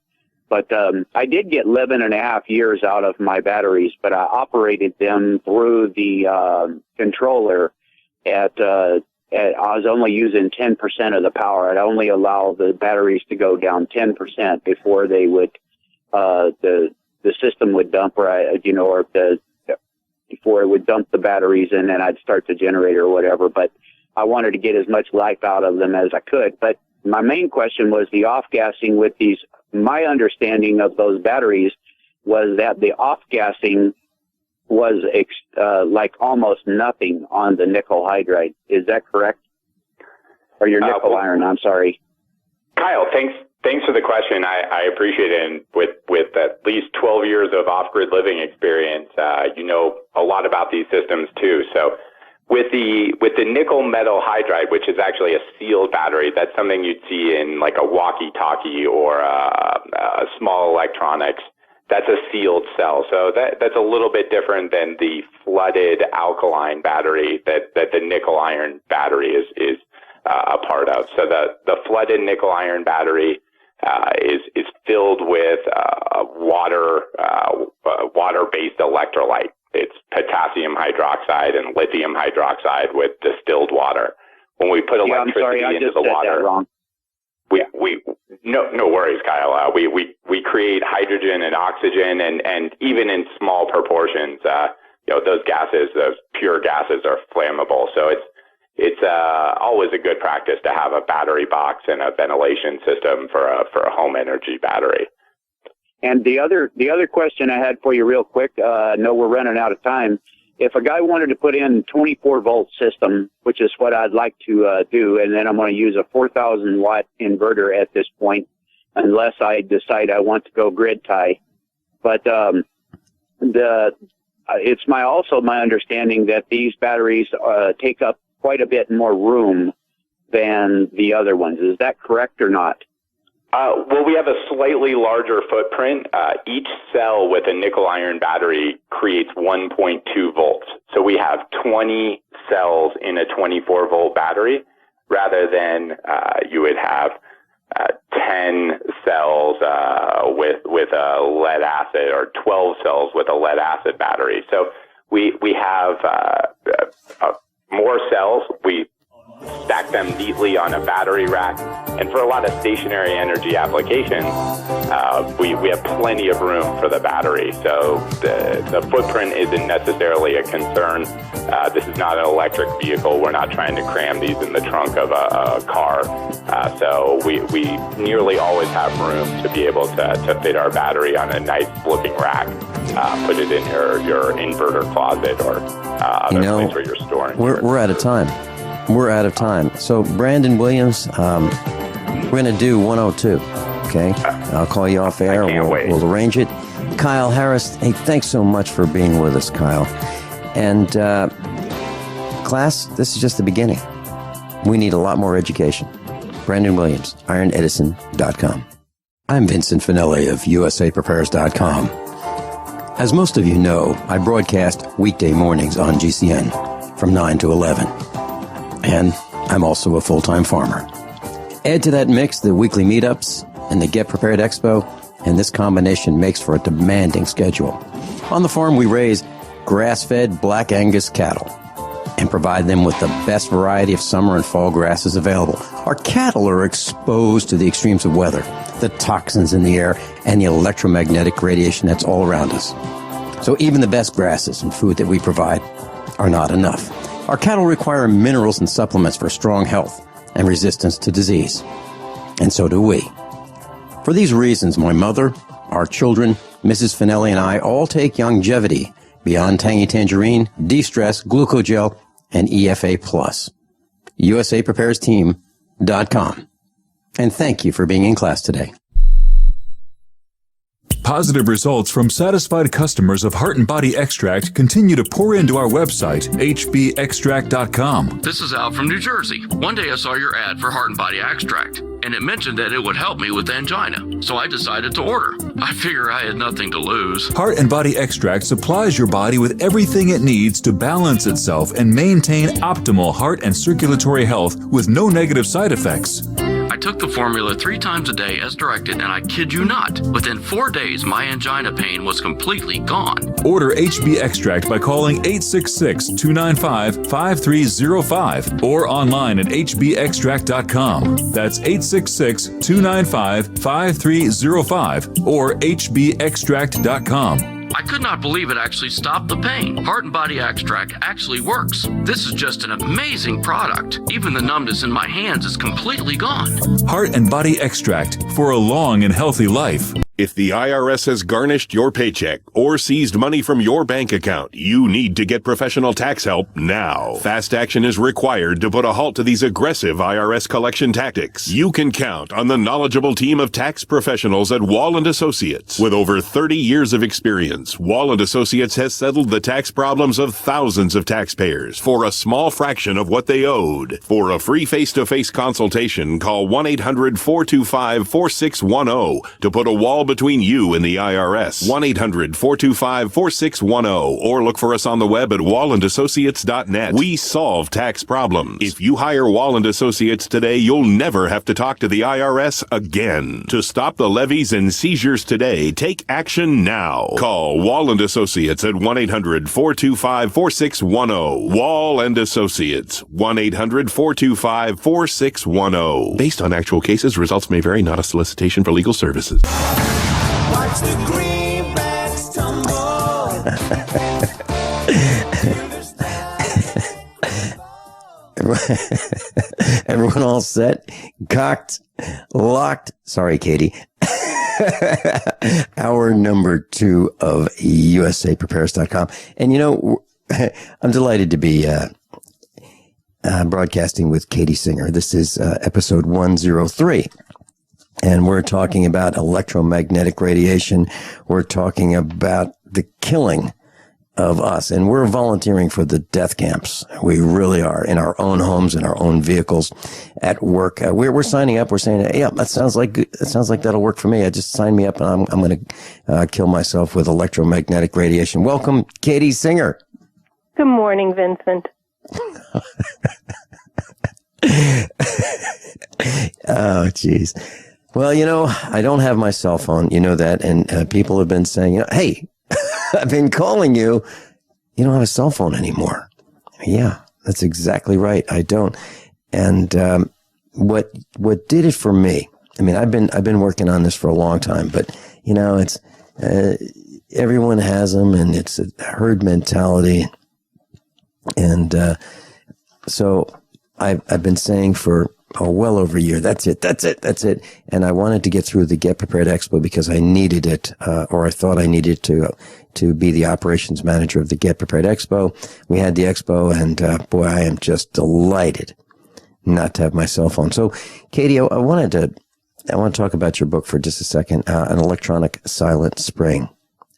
But I did get 11 and a half years out of my batteries, but I operated them through the controller I was only using 10% of the power. I'd only allow the batteries to go down 10% before they would the system would dump, before it would dump the batteries, and then I'd start the generator or whatever. But I wanted to get as much life out of them as I could. But my main question was the off-gassing with these. My understanding of those batteries was that the off-gassing was like almost nothing on the nickel hydride. Is that correct? Or your nickel iron, I'm sorry. Kyle, thanks for the question. I appreciate it. And with at least 12 years of off-grid living experience, you know a lot about these systems too. So with the nickel metal hydride, which is actually a sealed battery, that's something you'd see in like a walkie-talkie or a small electronics. That's a sealed cell. So that's a little bit different than the flooded alkaline battery that the nickel iron battery is a part of. So the flooded nickel iron battery is filled with water-based electrolyte. It's potassium hydroxide and lithium hydroxide with distilled water. When we put electricity into the water, no worries, Kyle. We create hydrogen and oxygen, and even in small proportions, those gases, those pure gases, are flammable. So it's always a good practice to have a battery box and a ventilation system for a home energy battery. And the other question I had for you real quick, I know we're running out of time. If a guy wanted to put in 24-volt system, which is what I'd like to do, and then I'm going to use a 4,000-watt inverter at this point, unless I decide I want to go grid tie. But it's also my understanding that these batteries take up quite a bit more room than the other ones. Is that correct or not? Well, we have a slightly larger footprint. Each cell with a nickel iron battery creates 1.2 volts. So we have 20 cells in a 24-volt battery rather than you would have 10 cells with a lead acid or 12 cells with a lead acid battery. So we have more cells. stack them neatly on a battery rack. And for a lot of stationary energy applications, we have plenty of room for the battery. So the footprint isn't necessarily a concern. This is not an electric vehicle. We're not trying to cram these in the trunk of a car. So we nearly always have room to be able to fit our battery on a nice looking rack. Put it in your inverter closet or other place where you're storing. We're out of time. We're out of time. So Brandon Williams, we're going to do 102. Okay, I'll call you off air. We'll arrange it. Kyle Harris, hey, thanks so much for being with us, Kyle. And class, this is just the beginning. We need a lot more education. Brandon Williams, ironedison.com. I'm Vincent Finelli of usaprepares.com. As most of you know, I broadcast weekday mornings on GCN from 9 to 11. And I'm also a full-time farmer. Add to that mix the weekly meetups and the Get Prepared Expo, and this combination makes for a demanding schedule. On the farm, we raise grass-fed Black Angus cattle and provide them with the best variety of summer and fall grasses available. Our cattle are exposed to the extremes of weather, the toxins in the air, and the electromagnetic radiation that's all around us. So even the best grasses and food that we provide are not enough. Our cattle require minerals and supplements for strong health and resistance to disease. And so do we. For these reasons, my mother, our children, Mrs. Finelli, and I all take Longevity, Beyond Tangy Tangerine, De-Stress, Glucogel, and EFA+. USAPreparesTeam.com. And thank you for being in class today. Positive results from satisfied customers of Heart and Body Extract continue to pour into our website, hbextract.com. This is Al from New Jersey. One day I saw your ad for Heart and Body Extract, and it mentioned that it would help me with angina, so I decided to order. I figure I had nothing to lose. Heart and Body Extract supplies your body with everything it needs to balance itself and maintain optimal heart and circulatory health with no negative side effects. I took the formula 3 times a day as directed, and I kid you not, within 4 days, my angina pain was completely gone. Order HB Extract by calling 866-295-5305 or online at hbextract.com. That's 866-295-5305 or hbextract.com. I could not believe it actually stopped the pain. Heart and Body Extract actually works. This is just an amazing product. Even the numbness in my hands is completely gone. Heart and Body Extract for a long and healthy life. If the IRS has garnished your paycheck or seized money from your bank account, you need to get professional tax help now. Fast action is required to put a halt to these aggressive IRS collection tactics. You can count on the knowledgeable team of tax professionals at Wall & Associates. With over 30 years of experience, Wall & Associates has settled the tax problems of thousands of taxpayers for a small fraction of what they owed. For a free face-to-face consultation, call 1-800-425-4610 to put a wall between you and the IRS. 1-800-425-4610 or look for us on the web at wallandassociates.net. We solve tax problems. If you hire Wall & Associates today, you'll never have to talk to the IRS again. To stop the levies and seizures today, take action now. Call Wall & Associates at 1-800-425-4610. Wall & Associates, 1-800-425-4610. Based on actual cases, results may vary, not a solicitation for legal services. Watch the greenbacks tumble. Everyone all set? Cocked? Locked? Sorry, Katie. Hour number 2 of usaprepares.com. And you know, I'm delighted to be broadcasting with Katie Singer. This is episode 103. And we're talking about electromagnetic radiation. We're talking about the killing of us. And we're volunteering for the death camps. We really are, in our own homes, in our own vehicles, at work. We're signing up. We're saying, hey, yeah, that sounds like that'll work for me. Just sign me up and I'm going to kill myself with electromagnetic radiation. Welcome, Katie Singer. Good morning, Vincent. Oh, geez. Well, you know, I don't have my cell phone. You know that. And people have been saying, you know, hey, I've been calling you. You don't have a cell phone anymore. Yeah, that's exactly right. I don't. And what did it for me? I mean, I've been working on this for a long time, but it's everyone has them, and it's a herd mentality. And so I've been saying for well over a year, that's it. And I wanted to get through the Get Prepared Expo because I needed it, or I thought I needed to be the operations manager of the Get Prepared Expo. We had the expo, and boy, I am just delighted not to have my cell phone. So, Katie, I want to talk about your book for just a second, An Electronic Silent Spring.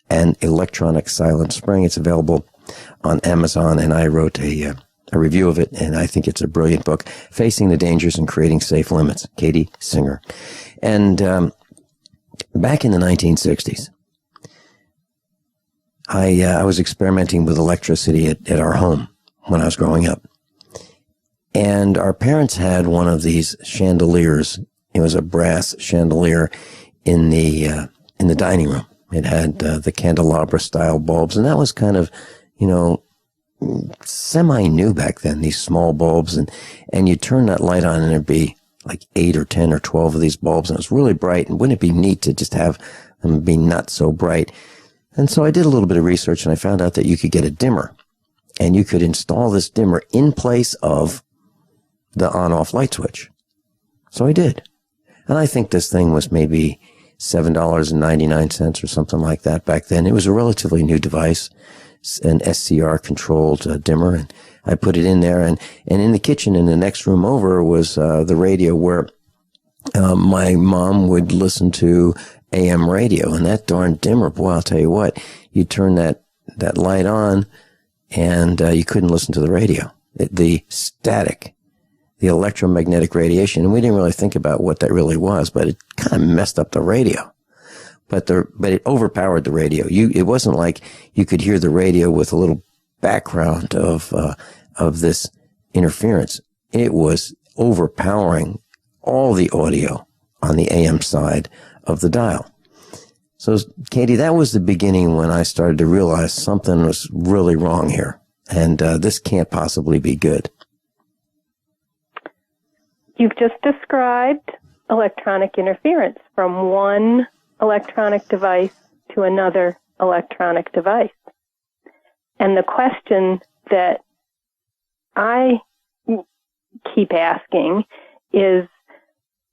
An Electronic Silent Spring. It's available on Amazon, and I wrote a review of it, and I think it's a brilliant book, Facing the Dangers and Creating Safe Limits, Katie Singer. And back in the 1960s, I was experimenting with electricity at our home when I was growing up. And our parents had one of these chandeliers. It was a brass chandelier in the dining room. It had the candelabra-style bulbs, and that was kind of, semi-new back then, these small bulbs, and you turn that light on and there'd be like 8 or 10 or 12 of these bulbs, and it was really bright, and wouldn't it be neat to just have them be not so bright? And so I did a little bit of research, and I found out that you could get a dimmer, and you could install this dimmer in place of the on-off light switch. So I did. And I think this thing was maybe $7.99 or something like that back then. It was a relatively new device, an SCR-controlled dimmer, and I put it in there. And in the kitchen in the next room over was the radio where my mom would listen to AM radio. And that darn dimmer, boy, I'll tell you what, you turn that light on, and you couldn't listen to the radio. The static, the electromagnetic radiation, and we didn't really think about what that really was, but it kind of messed up the radio. But it overpowered the radio. It wasn't like you could hear the radio with a little background of this interference. It was overpowering all the audio on the AM side of the dial. So, Katie, that was the beginning when I started to realize something was really wrong here, and this can't possibly be good. You've just described electronic interference from one electronic device to another electronic device. And the question that I keep asking is,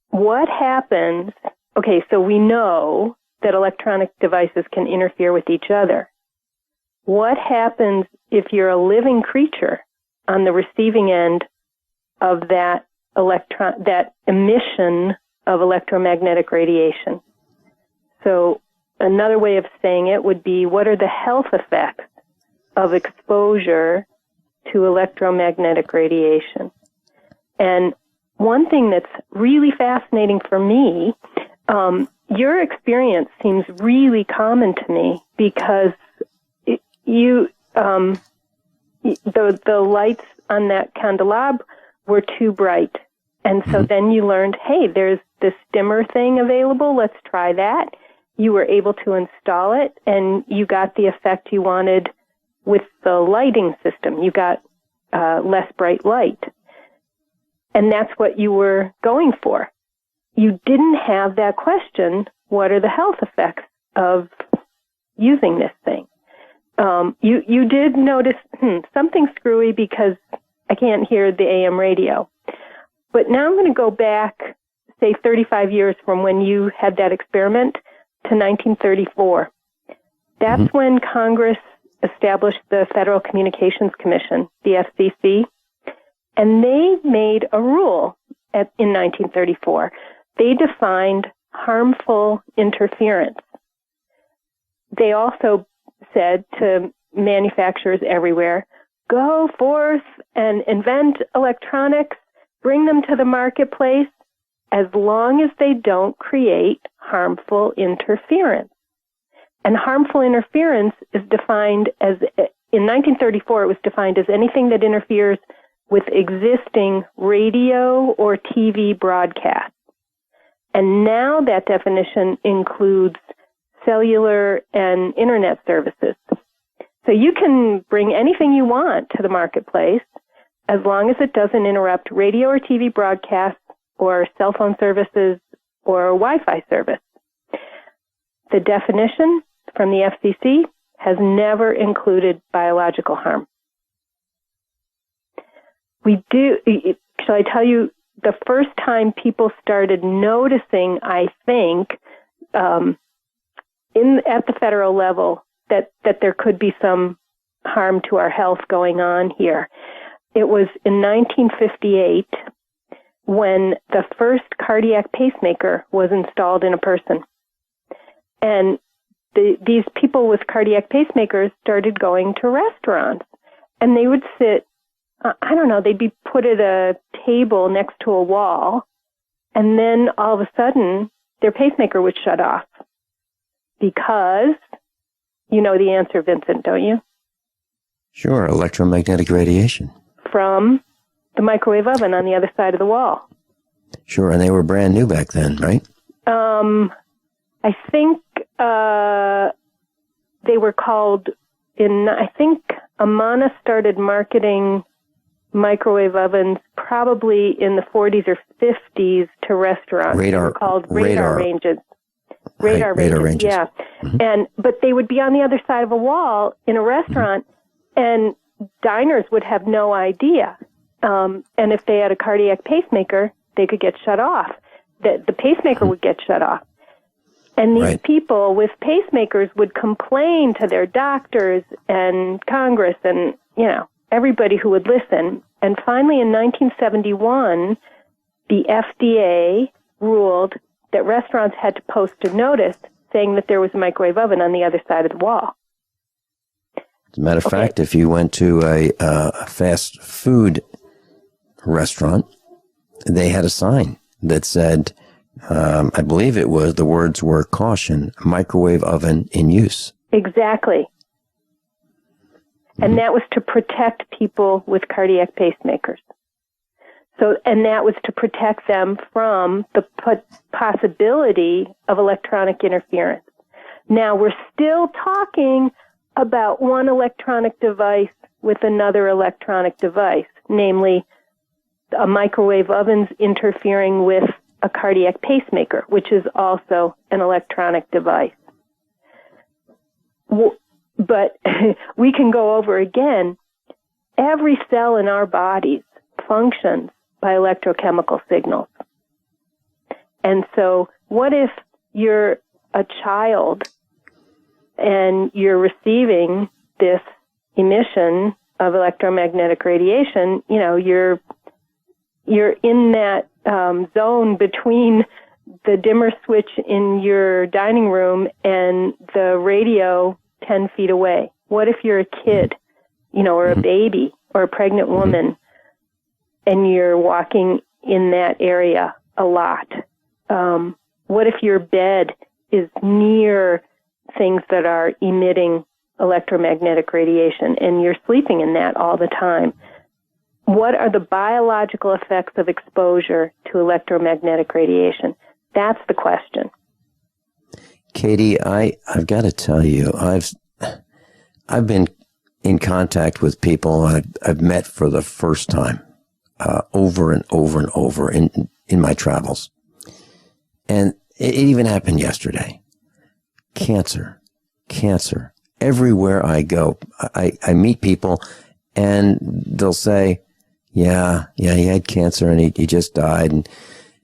what happens? Okay, so we know that electronic devices can interfere with each other. What happens if you're a living creature on the receiving end of that emission of electromagnetic radiation? So another way of saying it would be, what are the health effects of exposure to electromagnetic radiation? And one thing that's really fascinating for me, your experience seems really common to me because the lights on that candelabra were too bright. And so then you learned, hey, there's this dimmer thing available. Let's try that. You were able to install it, and you got the effect you wanted with the lighting system. You got less bright light. And that's what you were going for. You didn't have that question, what are the health effects of using this thing? You did notice, something screwy because I can't hear the AM radio. But now I'm going to go back, say, 35 years from when you had that experiment to 1934. That's when Congress established the Federal Communications Commission, the FCC, and they made a rule in 1934. They defined harmful interference. They also said to manufacturers everywhere, go forth and invent electronics, bring them to the marketplace, as long as they don't create harmful interference. And harmful interference is defined as, in 1934, it was defined as anything that interferes with existing radio or TV broadcasts. And now that definition includes cellular and internet services. So you can bring anything you want to the marketplace, as long as it doesn't interrupt radio or TV broadcasts or cell phone services or Wi-Fi service. The definition from the FCC has never included biological harm. Shall I tell you, the first time people started noticing, I think, at the federal level that there could be some harm to our health going on here, it was in 1958 when the first cardiac pacemaker was installed in a person. And these people with cardiac pacemakers started going to restaurants, and they would sit, they'd be put at a table next to a wall, and then all of a sudden their pacemaker would shut off. Because, you know the answer, Vincent, don't you? Sure, electromagnetic radiation. From the microwave oven on the other side of the wall. Sure, and they were brand new back then, right? I think they were called Amana started marketing microwave ovens probably in the 40s or 50s to restaurants. They were called radar ranges. Radar ranges. Yeah. Mm-hmm. But they would be on the other side of a wall in a restaurant, and diners would have no idea. And if they had a cardiac pacemaker, they could get shut off. The pacemaker would get shut off. And these people with pacemakers would complain to their doctors and Congress and, everybody who would listen. And finally, in 1971, the FDA ruled that restaurants had to post a notice saying that there was a microwave oven on the other side of the wall. As a matter of fact, if you went to a fast food restaurant, they had a sign that said, I believe the words were caution, microwave oven in use. Exactly. And that was to protect people with cardiac pacemakers. And that was to protect them from the possibility of electronic interference. Now, we're still talking about one electronic device with another electronic device, namely a microwave oven's interfering with a cardiac pacemaker, which is also an electronic device. But we can go over again, every cell in our bodies functions by electrochemical signals. And so what if you're a child and you're receiving this emission of electromagnetic radiation? You're in that zone between the dimmer switch in your dining room and the radio 10 feet away. What if you're a kid, or a baby or a pregnant woman, and you're walking in that area a lot? What if your bed is near things that are emitting electromagnetic radiation and you're sleeping in that all the time? What are the biological effects of exposure to electromagnetic radiation? That's the question. Katie, I've got to tell you, I've been in contact with people I've met for the first time, over and over and over in my travels. And it even happened yesterday. Cancer. Everywhere I go, I meet people and they'll say, yeah, he had cancer and he just died. And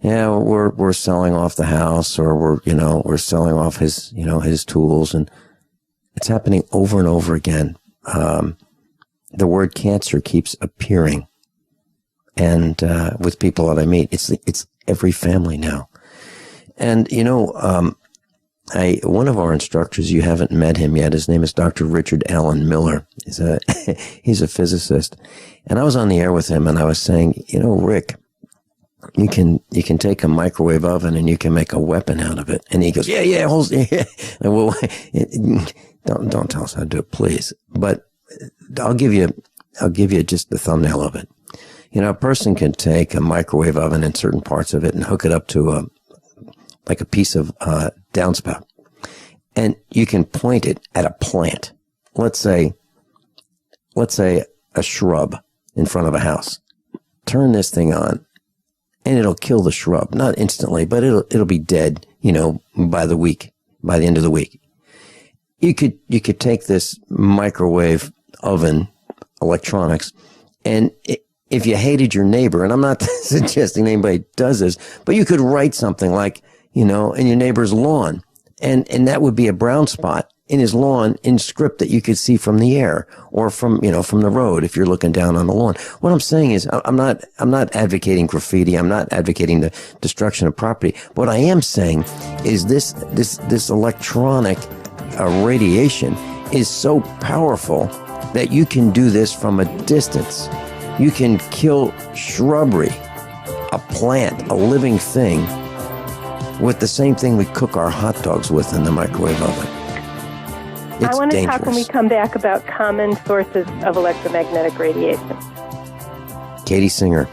yeah, we're selling off the house, or we're selling off his tools, and it's happening over and over again. The word cancer keeps appearing, and with people that I meet, it's every family now. And one of our instructors, you haven't met him yet. His name is Dr. Richard Allen Miller. He's a physicist, and I was on the air with him, and I was saying, Rick, you can take a microwave oven and you can make a weapon out of it. And he goes, yeah. Well, don't tell us how to do it, please. But I'll give you just the thumbnail of it. A person can take a microwave oven and certain parts of it and hook it up to a piece of downspout, and you can point it at a plant. Let's say a shrub. in front of a house. Turn this thing on, and it'll kill the shrub. Not instantly, but it'll be dead, by the end of the week. You could take this microwave oven, electronics, and if you hated your neighbor, and I'm not suggesting anybody does this, but you could write something like, in your neighbor's lawn, and that would be a brown spot in his lawn in script that you could see from the air or from the road if you're looking down on the lawn. What I'm saying is I'm not advocating graffiti. I'm not advocating the destruction of property. What I am saying is this electronic radiation is so powerful that you can do this from a distance. You can kill shrubbery, a plant, a living thing, with the same thing we cook our hot dogs with in the microwave oven. I want to talk when we come back about common sources of electromagnetic radiation. Katie Singer,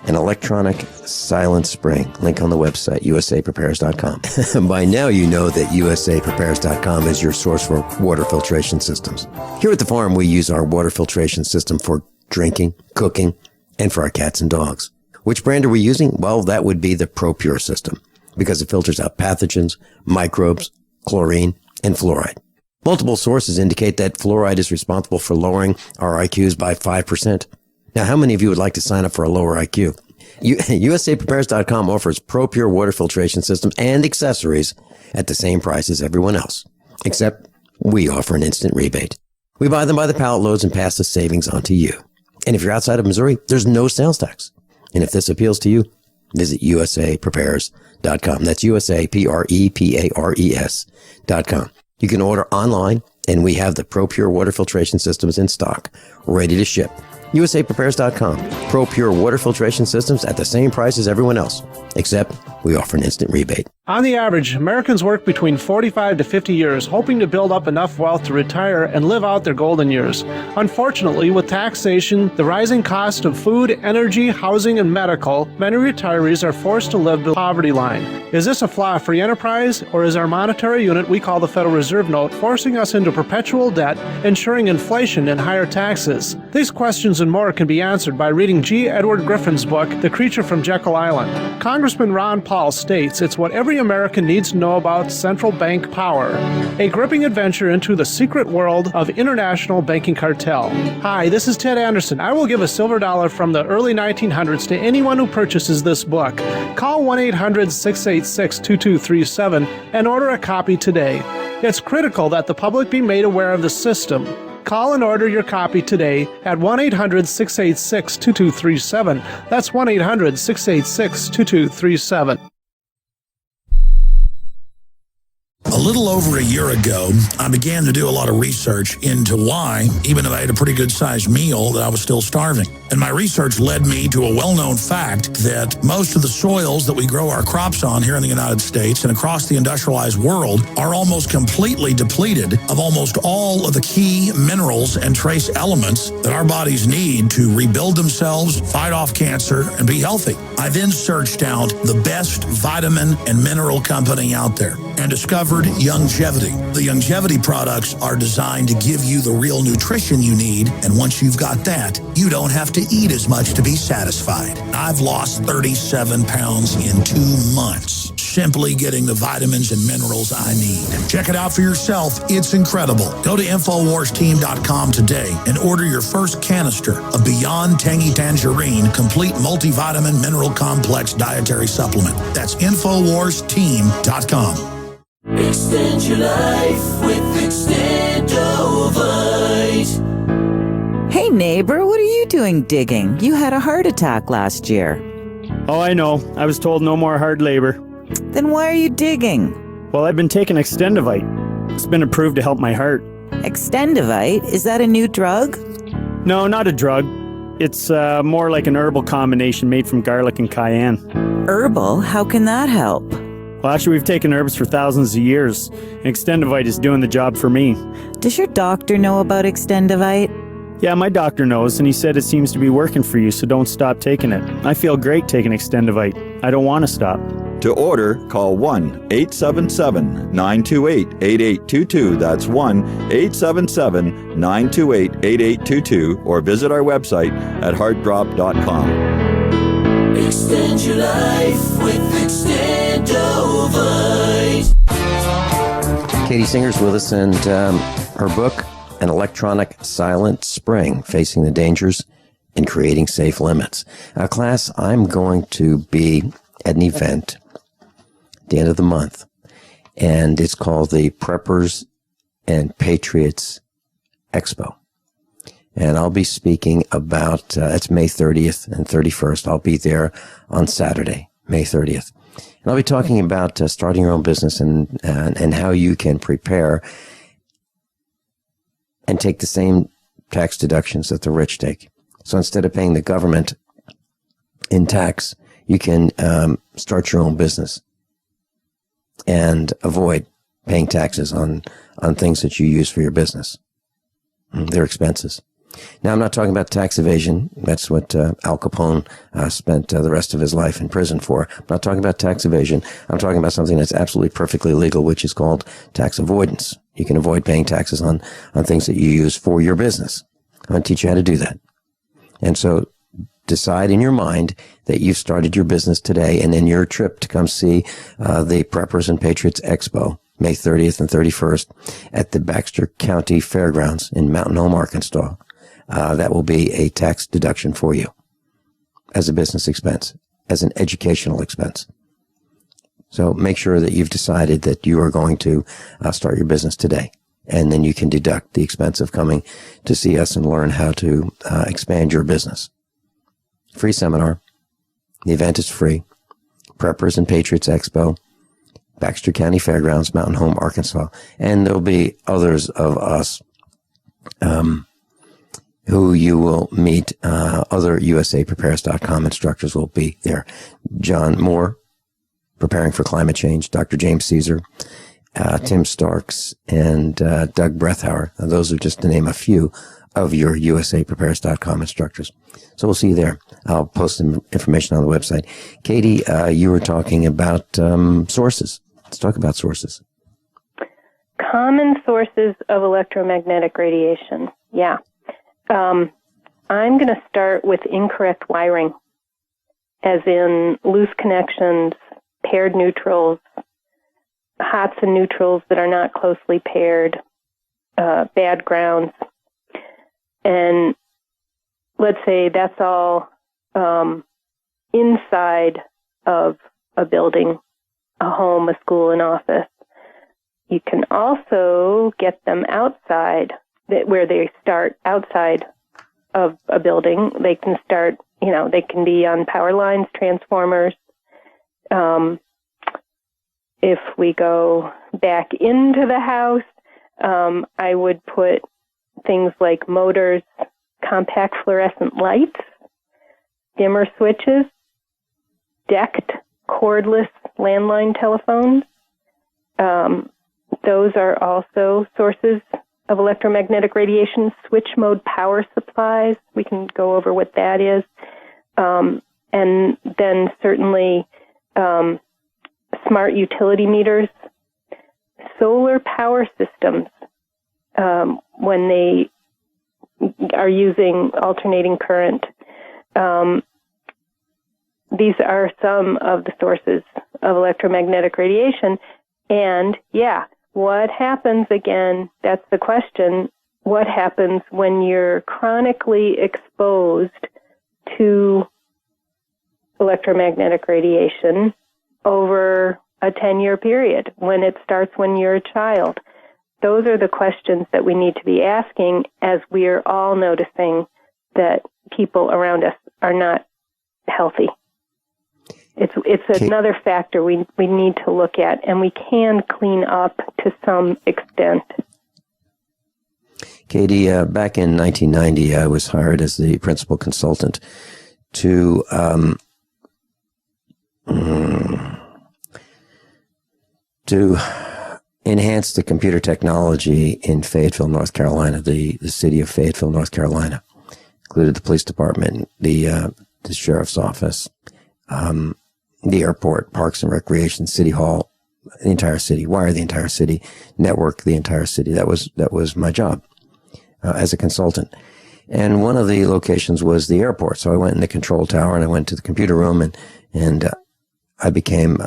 an electronic silent spring. Link on the website, usaprepares.com. By now you know that usaprepares.com is your source for water filtration systems. Here at the farm, we use our water filtration system for drinking, cooking, and for our cats and dogs. Which brand are we using? Well, that would be the ProPure system, because it filters out pathogens, microbes, chlorine, and fluoride. Multiple sources indicate that fluoride is responsible for lowering our IQs by 5%. Now, how many of you would like to sign up for a lower IQ? USAPrepares.com offers ProPure water filtration systems and accessories at the same price as everyone else, except we offer an instant rebate. We buy them by the pallet loads and pass the savings on to you. And if you're outside of Missouri, there's no sales tax. And if this appeals to you, visit USAPrepares.com. That's USAPrepares.com. You can order online, and we have the ProPure water filtration systems in stock, ready to ship. USAPrepares.com. ProPure water filtration systems at the same price as everyone else, except we offer an instant rebate. On the average, Americans work between 45 to 50 years, hoping to build up enough wealth to retire and live out their golden years. Unfortunately, with taxation, the rising cost of food, energy, housing, and medical, many retirees are forced to live below the poverty line. Is this a flaw free enterprise, or is our monetary unit we call the Federal Reserve Note forcing us into perpetual debt, ensuring inflation and higher taxes? These questions and more can be answered by reading G. Edward Griffin's book, The Creature from Jekyll Island. Congressman Ron Paul states it's what every American needs to know about central bank power, a gripping adventure into the secret world of international banking cartel. Hi, this is Ted Anderson. I will give a silver dollar from the early 1900s to anyone who purchases this book. Call 1-800-686-2237 and order a copy today. It's critical that the public be made aware of the system. Call and order your copy today at 1-800-686-2237. That's 1-800-686-2237. A little over a year ago, I began to do a lot of research into why, even if I had a pretty good-sized meal, that I was still starving. And my research led me to a well-known fact that most of the soils that we grow our crops on here in the United States and across the industrialized world are almost completely depleted of almost all of the key minerals and trace elements that our bodies need to rebuild themselves, fight off cancer, and be healthy. I then searched out the best vitamin and mineral company out there and discovered Youngevity. The Youngevity products are designed to give you the real nutrition you need, and once you've got that, you don't have to eat as much to be satisfied. I've lost 37 pounds in 2 months, simply getting the vitamins and minerals I need. Check it out for yourself. It's incredible. Go to InfoWarsTeam.com today and order your first canister of Beyond Tangy Tangerine Complete Multivitamin Mineral Complex Dietary Supplement. That's InfoWarsTeam.com. Extend your life with Extendovite. Hey neighbor, what are you doing digging? You had a heart attack last year. Oh, I know. I was told no more hard labor. Then why are you digging? Well, I've been taking Extendovite. It's been approved to help my heart. Extendovite? Is that a new drug? No, not a drug. It's more like an herbal combination made from garlic and cayenne. Herbal? How can that help? Well, actually, we've taken herbs for thousands of years, and Extendovite is doing the job for me. Does your doctor know about Extendovite? Yeah, my doctor knows, and he said it seems to be working for you, so don't stop taking it. I feel great taking Extendovite. I don't want to stop. To order, call 1-877-928-8822. That's 1-877-928-8822, or visit our website at heartdrop.com. Extend your life with Extendovite. Katie Singer's with us, and her book, An Electronic Silent Spring, Facing the Dangers and Creating Safe Limits. Class, I'm going to be at an event at the end of the month, and it's called the Preppers and Patriots Expo. And I'll be speaking about, it's May 30th and 31st. I'll be there on Saturday, May 30th. And I'll be talking about starting your own business and how you can prepare and take the same tax deductions that the rich take. So instead of paying the government in tax, you can start your own business and avoid paying taxes on things that you use for your business. They're expenses. Now, I'm not talking about tax evasion. That's what Al Capone spent the rest of his life in prison for. I'm not talking about tax evasion. I'm talking about something that's absolutely perfectly legal, which is called tax avoidance. You can avoid paying taxes on things that you use for your business. I'm going to teach you how to do that. And so decide in your mind that you've started your business today, and then your trip to come see the Preppers and Patriots Expo, May 30th and 31st, at the Baxter County Fairgrounds in Mountain Home, Arkansas. That will be a tax deduction for you as a business expense, as an educational expense. So make sure that you've decided that you are going to start your business today. And then you can deduct the expense of coming to see us and learn how to expand your business. Free seminar. The event is free. Preppers and Patriots Expo, Baxter County Fairgrounds, Mountain Home, Arkansas. And there'll be others of us who you will meet. Other USAPrepares.com instructors will be there. John Moore, Preparing for Climate Change, Dr. James Caesar, Tim Starks, and Doug Brethauer. Now, those are just to name a few of your USAPrepares.com instructors. So we'll see you there. I'll post some information on the website. Katie, you were talking about sources. Let's talk about sources. Common sources of electromagnetic radiation. Yeah. I'm going to start with incorrect wiring, as in loose connections, paired neutrals, hots and neutrals that are not closely paired, bad grounds. And let's say that's all inside of a building, a home, a school, an office. You can also get them outside, where they start outside of a building. They can start, they can be on power lines, transformers. If we go back into the house, I would put things like motors, compact fluorescent lights, dimmer switches, decked cordless landline telephones. Those are also sources of electromagnetic radiation. Switch mode power supplies, we can go over what that is. And then certainly smart utility meters, solar power systems, when they are using alternating current. These are some of the sources of electromagnetic radiation. And what happens again? That's the question. What happens when you're chronically exposed to electromagnetic radiation over a 10-year period, when it starts when you're a child? Those are the questions that we need to be asking, as we are all noticing that people around us are not healthy. It's another factor we need to look at, and we can clean up to some extent. Katie, back in 1990, I was hired as the principal consultant to enhance the computer technology in Fayetteville, North Carolina, the city of Fayetteville, North Carolina. Included the police department, the sheriff's office, the airport, parks and recreation, city hall, the entire city, wire the entire city, network the entire city. That was my job as a consultant. And one of the locations was the airport. So I went in the control tower and I went to the computer room and I became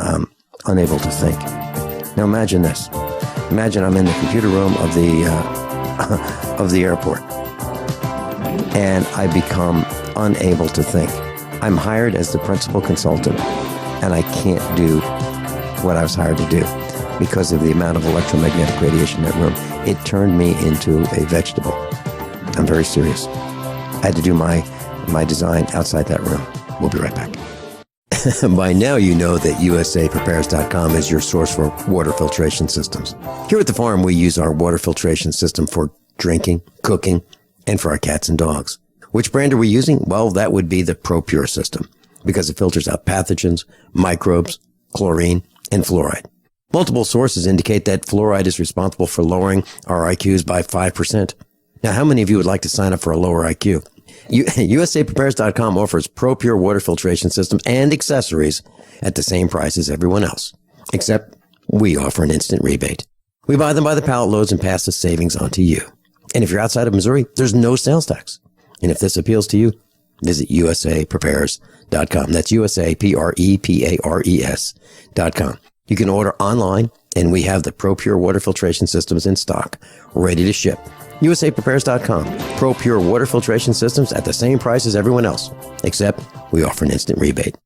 unable to think. Now imagine this. Imagine I'm in the computer room of the airport and I become unable to think. I'm hired as the principal consultant and I can't do what I was hired to do because of the amount of electromagnetic radiation in that room. It turned me into a vegetable. I'm very serious. I had to do my design outside that room. We'll be right back. By now you know that USAPrepares.com is your source for water filtration systems. Here at the farm, we use our water filtration system for drinking, cooking, and for our cats and dogs. Which brand are we using? Well, that would be the ProPure system because it filters out pathogens, microbes, chlorine, and fluoride. Multiple sources indicate that fluoride is responsible for lowering our IQs by 5%. Now, how many of you would like to sign up for a lower IQ? USAPrepares.com offers ProPure water filtration systems and accessories at the same price as everyone else, except we offer an instant rebate. We buy them by the pallet loads and pass the savings on to you. And if you're outside of Missouri, there's no sales tax. And if this appeals to you, visit USAPrepares.com. That's USAPrepares.com. You can order online, and we have the ProPure water filtration systems in stock, ready to ship. USAPrepares.com. ProPure water filtration systems at the same price as everyone else, except we offer an instant rebate.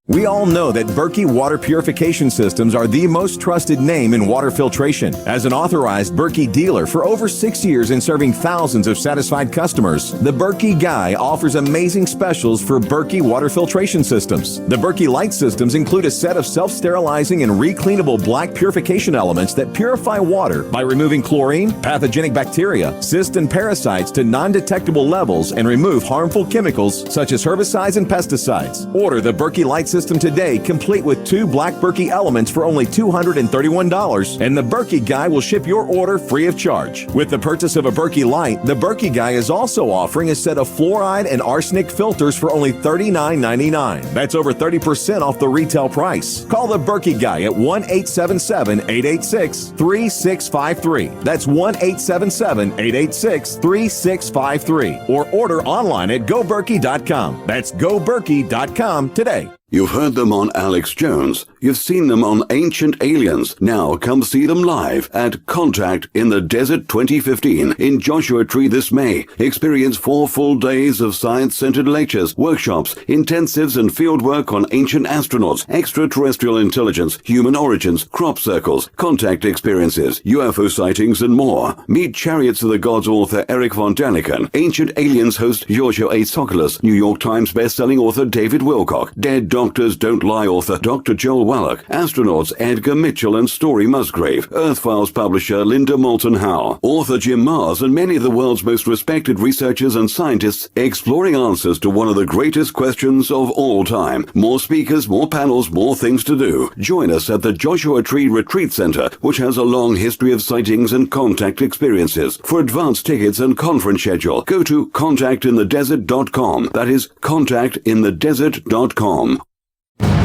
We all know that Berkey water purification systems are the most trusted name in water filtration. As an authorized Berkey dealer for over 6 years and serving thousands of satisfied customers, the Berkey Guy offers amazing specials for Berkey water filtration systems. The Berkey Light systems include a set of self-sterilizing and recleanable black purification elements that purify water by removing chlorine, pathogenic bacteria, cysts, and parasites to non-detectable levels and remove harmful chemicals such as herbicides and pesticides. Order the Berkey Light system today, complete with 2 black Berkey elements for only $231, and the Berkey Guy will ship your order free of charge. With the purchase of a Berkey Light, the Berkey Guy is also offering a set of fluoride and arsenic filters for only $39.99. That's over 30% off the retail price. Call the Berkey Guy at 1-877-886-3653. That's 1-877-886-3653. Or order online at goberkey.com. That's goberkey.com today. You've heard them on Alex Jones. You've seen them on Ancient Aliens. Now come see them live at Contact in the Desert 2015 in Joshua Tree this May. Experience 4 full days of science-centered lectures, workshops, intensives, and fieldwork on ancient astronauts, extraterrestrial intelligence, human origins, crop circles, contact experiences, UFO sightings, and more. Meet Chariots of the Gods author Eric von Daniken, Ancient Aliens host Giorgio A. Tsoukalos, New York Times bestselling author David Wilcock, Dead Doctors Don't Lie author Dr. Joel Wallach, astronauts Edgar Mitchell and Story Musgrave, Earth Files publisher Linda Moulton Howe, author Jim Mars, and many of the world's most respected researchers and scientists exploring answers to one of the greatest questions of all time. More speakers, more panels, more things to do. Join us at the Joshua Tree Retreat Center, which has a long history of sightings and contact experiences. For advance tickets and conference schedule, go to contactinthedesert.com. That is contactinthedesert.com.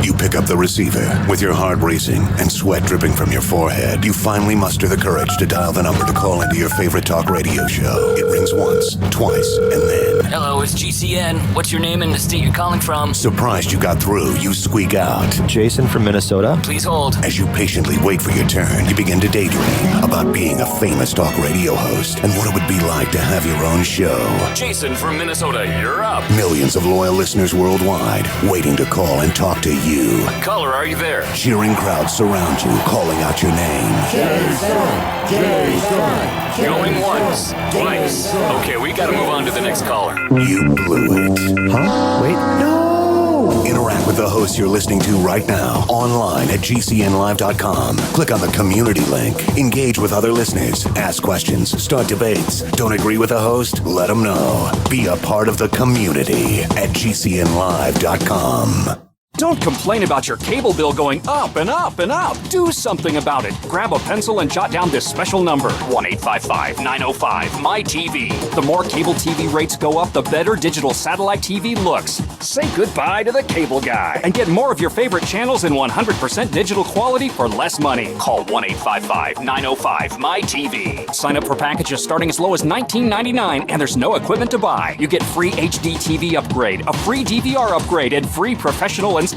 You pick up the receiver. With your heart racing and sweat dripping from your forehead, you finally muster the courage to dial the number to call into your favorite talk radio show. It rings once, twice, and then... Hello, it's GCN. What's your name and the state you're calling from? Surprised you got through, you squeak out. Jason from Minnesota. Please hold. As you patiently wait for your turn, you begin to daydream about being a famous talk radio host and what it would be like to have your own show. Jason from Minnesota, you're up. Millions of loyal listeners worldwide waiting to call and talk to you. Caller, are you there? Cheering crowds surround you, calling out your name. Jason! Jason! Going once, twice. Okay, we gotta move on to the next caller. You blew it. Huh? Wait, no! Interact with the hosts you're listening to right now, online at gcnlive.com. Click on the community link. Engage with other listeners. Ask questions. Start debates. Don't agree with a host? Let them know. Be a part of the community at gcnlive.com. Don't complain about your cable bill going up and up and up. Do something about it. Grab a pencil and jot down this special number, 1-855-905-MY-TV. The more cable TV rates go up, the better digital satellite TV looks. Say goodbye to the cable guy and get more of your favorite channels in 100% digital quality for less money. Call 1-855-905-MY-TV. Sign up for packages starting as low as $19.99, and there's no equipment to buy. You get free HD TV upgrade, a free DVR upgrade, and free professional installation.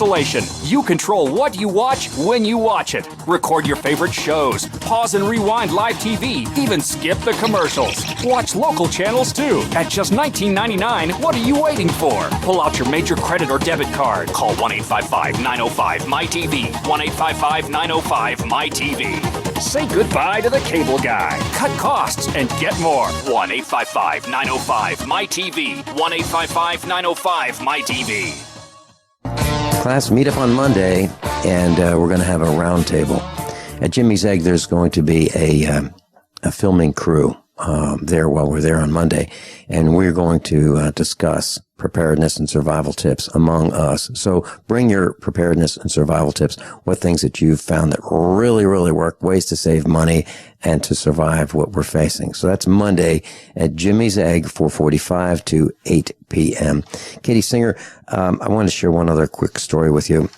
You control what you watch when you watch it. Record your favorite shows, pause and rewind live TV, even skip the commercials. Watch local channels too. At just $19.99, what are you waiting for? Pull out your major credit or debit card. Call 1-855-905-MY-TV. 1-855-905-MY-TV. Say goodbye to the cable guy. Cut costs and get more. 1-855-905-MY-TV. 1-855-905-MY-TV. Class, meet up on Monday, and we're going to have a round table. At Jimmy's Egg, there's going to be a filming crew there while we're there on Monday, and we're going to discuss preparedness and survival tips among us. So bring your preparedness and survival tips, what things that you've found that really, really work, ways to save money and to survive what we're facing. So that's Monday at Jimmy's Egg, 4:45 to 8 p.m. Katie Singer, I want to share one other quick story with you.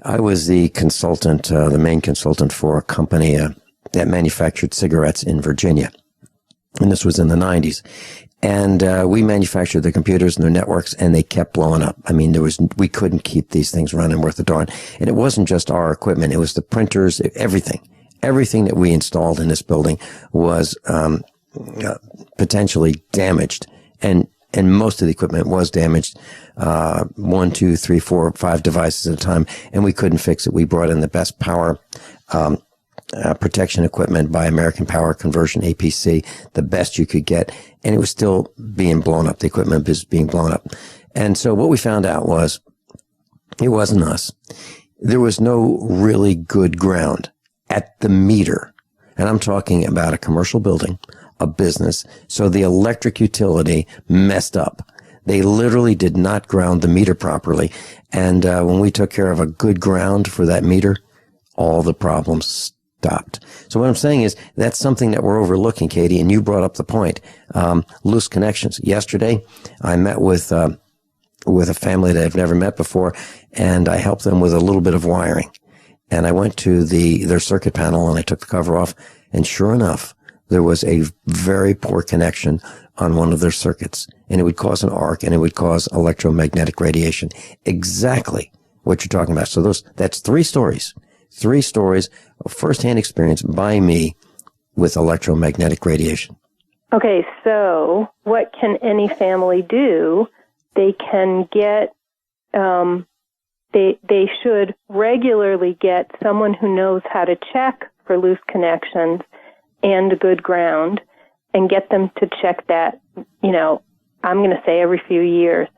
I was the consultant, the main consultant for a company that manufactured cigarettes in Virginia. And this was in the 90s. And we manufactured the computers and their networks, and they kept blowing up. I mean, we couldn't keep these things running worth a darn. And it wasn't just our equipment. It was the printers, everything. Everything that we installed in this building was potentially damaged. And most of the equipment was damaged, 1, 2, 3, 4, 5 devices at a time, and we couldn't fix it. We brought in the best power protection equipment by American Power Conversion, APC, the best you could get, and it was still being blown up. The equipment was being blown up. And so what we found out was it wasn't us. There was no really good ground at the meter. And I'm talking about a commercial building, a business. So the electric utility messed up. They literally did not ground the meter properly. And when we took care of a good ground for that meter, all the problems stopped. So what I'm saying is that's something that we're overlooking, Katie, and you brought up the point. Loose connections. Yesterday, I met with a family that I've never met before, and I helped them with a little bit of wiring. And I went to their circuit panel, and I took the cover off, and sure enough, there was a very poor connection on one of their circuits, and it would cause an arc, and it would cause electromagnetic radiation. Exactly what you're talking about. So that's 3 stories. 3 stories of firsthand experience by me with electromagnetic radiation. Okay, so what can any family do? They can get, they should regularly get someone who knows how to check for loose connections and good ground and get them to check that, I'm going to say every few years.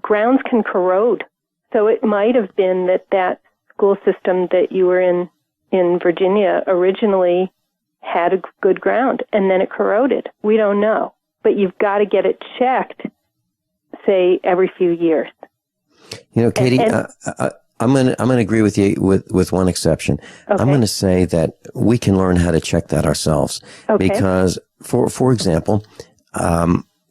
Grounds can corrode. So it might have been that school system that you were in Virginia originally had a good ground, and then it corroded. We don't know. But you've got to get it checked, say, every few years. Katie, I'm going to agree with you with one exception. Okay. I'm going to say that we can learn how to check that ourselves. Okay. Because, for example,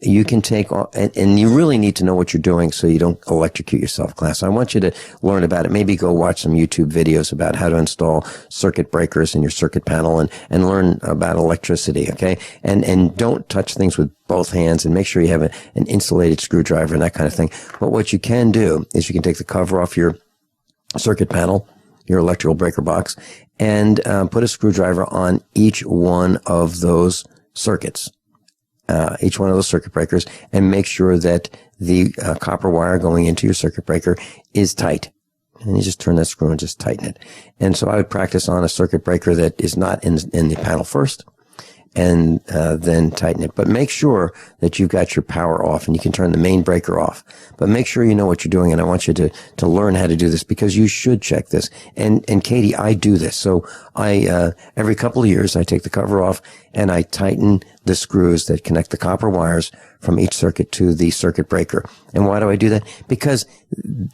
you can take, and you really need to know what you're doing so you don't electrocute yourself, class. I want you to learn about it. Maybe go watch some YouTube videos about how to install circuit breakers in your circuit panel and learn about electricity, okay? And don't touch things with both hands, and make sure you have an insulated screwdriver and that kind of thing. But what you can do is you can take the cover off your circuit panel, your electrical breaker box, and put a screwdriver on each one of those circuits. Each one of those circuit breakers, and make sure that the copper wire going into your circuit breaker is tight. And you just turn that screw and just tighten it. And so I would practice on a circuit breaker that is not in the panel first, and then tighten it. But make sure that you've got your power off, and you can turn the main breaker off. But make sure you know what you're doing, and I want you to learn how to do this, because you should check this. And Katie, I do this. So I every couple of years I take the cover off and I tighten the screws that connect the copper wires from each circuit to the circuit breaker. And why do I do that? Because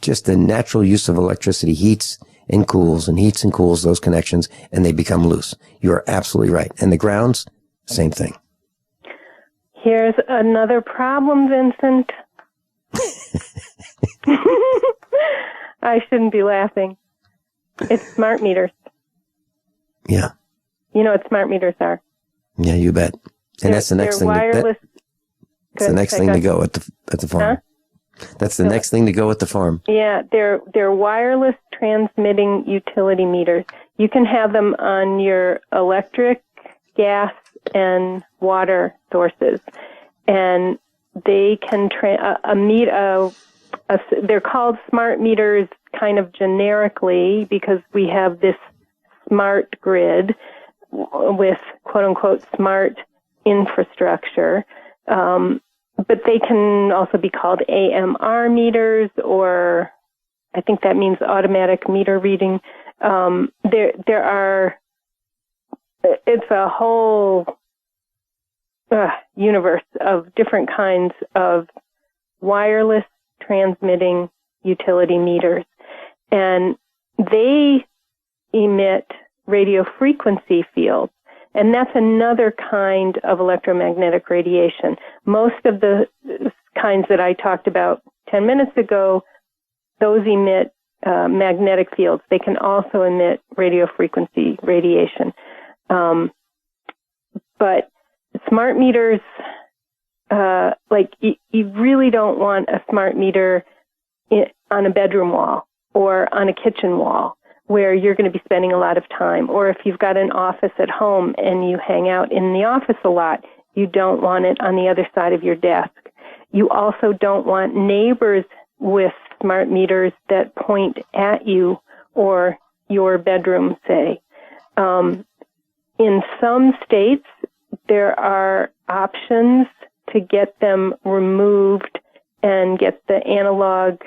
just the natural use of electricity heats and cools those connections, and they become loose. You are absolutely right. And the grounds, same thing. Here's another problem, Vincent. I shouldn't be laughing. It's smart meters. Yeah. You know what smart meters are? Yeah, you bet. And that's the next thing. That's the next thing to go at the farm. Huh? That's the next thing to go at the farm. Yeah, they're wireless transmitting utility meters. You can have them on your electric, gas, and water sources, and they can they're called smart meters kind of generically because we have this smart grid with quote unquote smart infrastructure. But they can also be called AMR meters, or I think that means automatic meter reading. It's a whole universe of different kinds of wireless transmitting utility meters. And they emit radio frequency fields. And that's another kind of electromagnetic radiation. Most of the kinds that I talked about 10 minutes ago, those emit magnetic fields. They can also emit radio frequency radiation. But smart meters, you really don't want a smart meter on a bedroom wall or on a kitchen wall, where you're going to be spending a lot of time. Or if you've got an office at home and you hang out in the office a lot, you don't want it on the other side of your desk. You also don't want neighbors with smart meters that point at you or your bedroom, say. In some states, there are options to get them removed and get the analog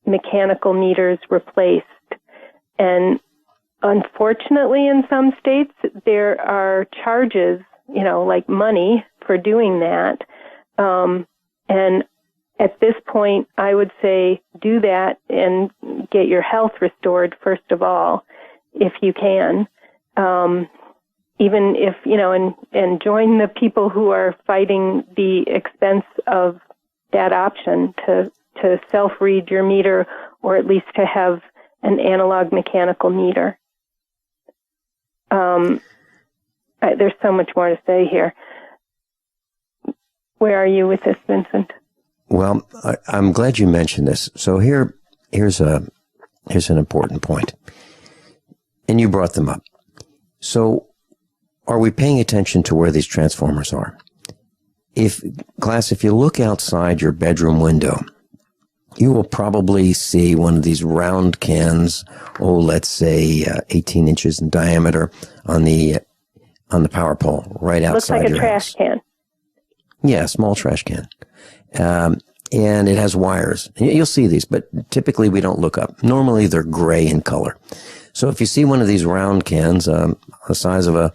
mechanical meters replaced. And unfortunately, in some states, there are charges, like money for doing that. And at this point, I would say do that and get your health restored, first of all, if you can. Even if, and join the people who are fighting the expense of that option to self-read your meter, or at least to have an analog mechanical meter. There's so much more to say here. Where are you with this, Vincent? Well, I'm glad you mentioned this. So here's an important point, and you brought them up. So, are we paying attention to where these transformers are? If you look outside your bedroom window, you will probably see one of these round cans, let's say 18 inches in diameter, on the power pole right outside your house. Looks like a trash can. Yeah, a small trash can. And it has wires. You'll see these, but typically we don't look up. Normally they're gray in color. So if you see one of these round cans, the size of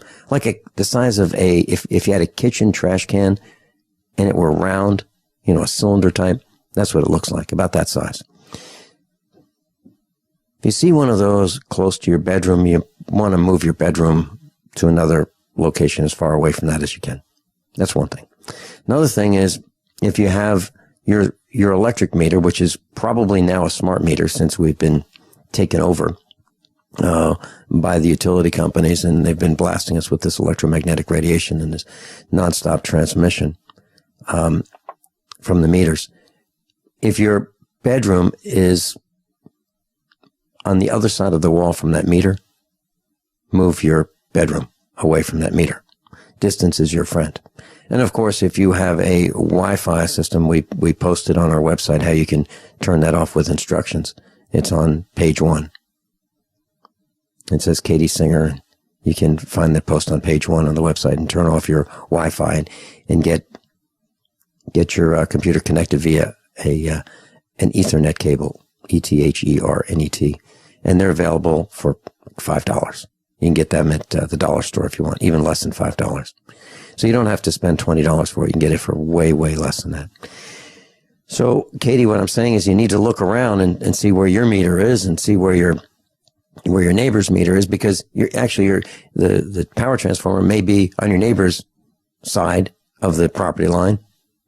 if you had a kitchen trash can and it were round, a cylinder type, that's what it looks like, about that size. If you see one of those close to your bedroom, you want to move your bedroom to another location as far away from that as you can. That's one thing. Another thing is, if you have your electric meter, which is probably now a smart meter since we've been taken over by the utility companies, and they've been blasting us with this electromagnetic radiation and this nonstop transmission from the meters. If your bedroom is on the other side of the wall from that meter, move your bedroom away from that meter. Distance is your friend. And of course, if you have a Wi-Fi system, we posted on our website how you can turn that off with instructions. It's on page 1. It says Katie Singer, You can find that post on page 1 on the website and turn off your Wi-Fi and get your computer connected via an Ethernet cable, Ethernet, and they're available for $5. You can get them at the dollar store if you want, even less than $5. So you don't have to spend $20 for it. You can get it for way, way less than that. So, Katie, what I'm saying is you need to look around and see where your meter is and see where your neighbor's meter is, because the power transformer may be on your neighbor's side of the property line,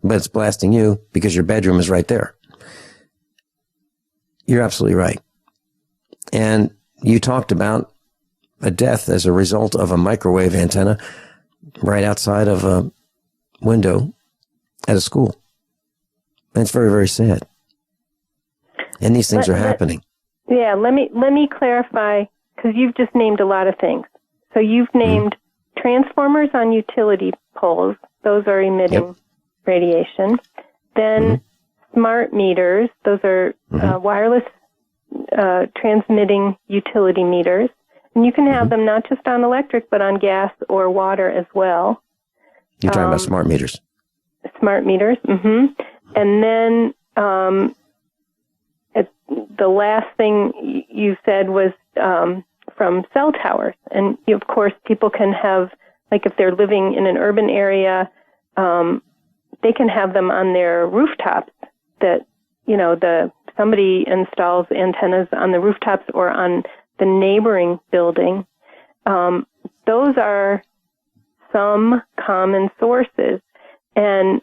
but it's blasting you because your bedroom is right there. You're absolutely right. And you talked about a death as a result of a microwave antenna right outside of a window at a school. And it's very, very sad. And these things are happening. Yeah, let me clarify, because you've just named a lot of things. So you've named transformers on utility poles. Those are emitting radiation. Then smart meters. Those are wireless transmitting utility meters. And you can have them not just on electric, but on gas or water as well. You're talking about smart meters. Smart meters. And then the last thing you said was from cell towers. And, of course, people can have, like if they're living in an urban area, they can have them on their rooftops that, somebody installs antennas on the rooftops or on the neighboring building. Those are some common sources. And,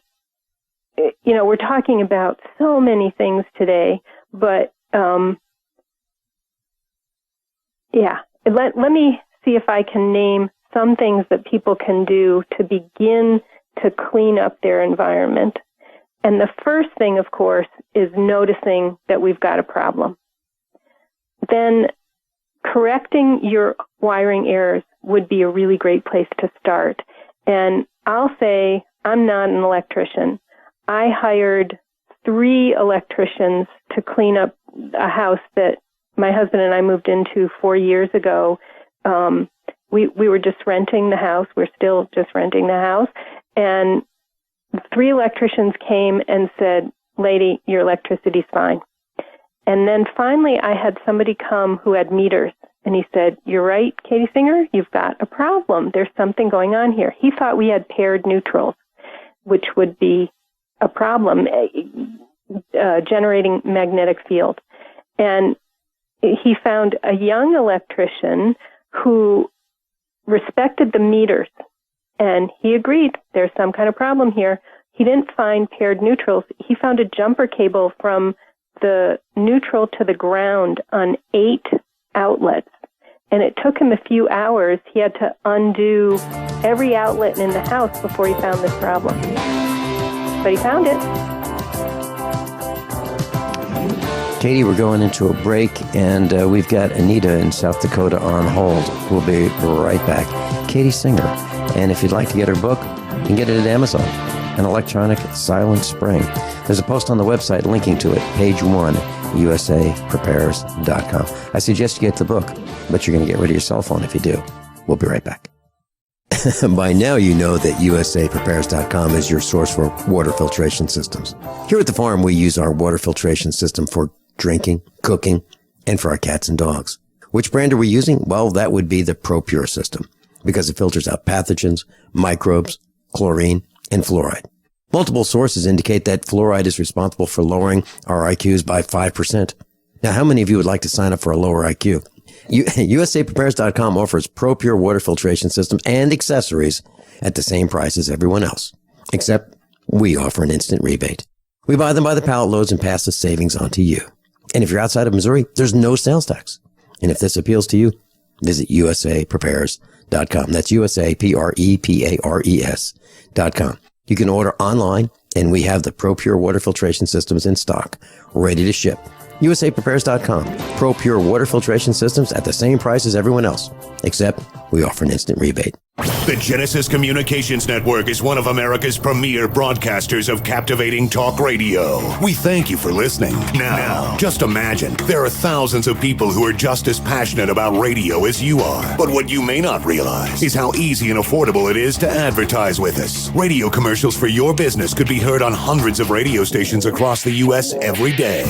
we're talking about so many things today, but, let me see if I can name some things that people can do to begin to clean up their environment. And the first thing, of course, is noticing that we've got a problem. Then correcting your wiring errors would be a really great place to start. And I'll say I'm not an electrician. I hired 3 electricians to clean up a house that my husband and I moved into 4 years ago. We were just renting the house. We're still just renting the house. And 3 electricians came and said, "Lady, your electricity's fine." And then finally I had somebody come who had meters. And he said, "You're right, Katie Singer, you've got a problem. There's something going on here." He thought we had paired neutrals, which would be a problem, generating magnetic field. And he found a young electrician who respected the meters, and he agreed there's some kind of problem here. He didn't find paired neutrals. He found a jumper cable from the neutral to the ground on 8 outlets. And it took him a few hours. He had to undo every outlet in the house before he found this problem. But he found it. Katie, we're going into a break, and we've got Anita in South Dakota on hold. We'll be right back. Katie Singer. And if you'd like to get her book, you can get it at Amazon. An Electronic Silent Spring. There's a post on the website linking to it, page 1, usaprepares.com. I suggest you get the book, but you're going to get rid of your cell phone if you do. We'll be right back. By now you know that usaprepares.com is your source for water filtration systems. Here at the farm, we use our water filtration system for drinking, cooking, and for our cats and dogs. Which brand are we using? Well, that would be the ProPure system, because it filters out pathogens, microbes, chlorine, and fluoride. Multiple sources indicate that fluoride is responsible for lowering our IQs by 5%. Now, how many of you would like to sign up for a lower IQ? USAPrepares.com offers ProPure water filtration systems and accessories at the same price as everyone else, except we offer an instant rebate. We buy them by the pallet loads and pass the savings on to you. And if you're outside of Missouri, there's no sales tax. And if this appeals to you, visit USAPrepares.com. That's USAPrepares.com. You can order online, and we have the ProPure water filtration systems in stock, ready to ship. USAPrepares.com. ProPure water filtration systems at the same price as everyone else, except we offer an instant rebate. The Genesis Communications Network is one of America's premier broadcasters of captivating talk radio. We thank you for listening. Now, just imagine, there are thousands of people who are just as passionate about radio as you are. But what you may not realize is how easy and affordable it is to advertise with us. Radio commercials for your business could be heard on hundreds of radio stations across the U.S. every day.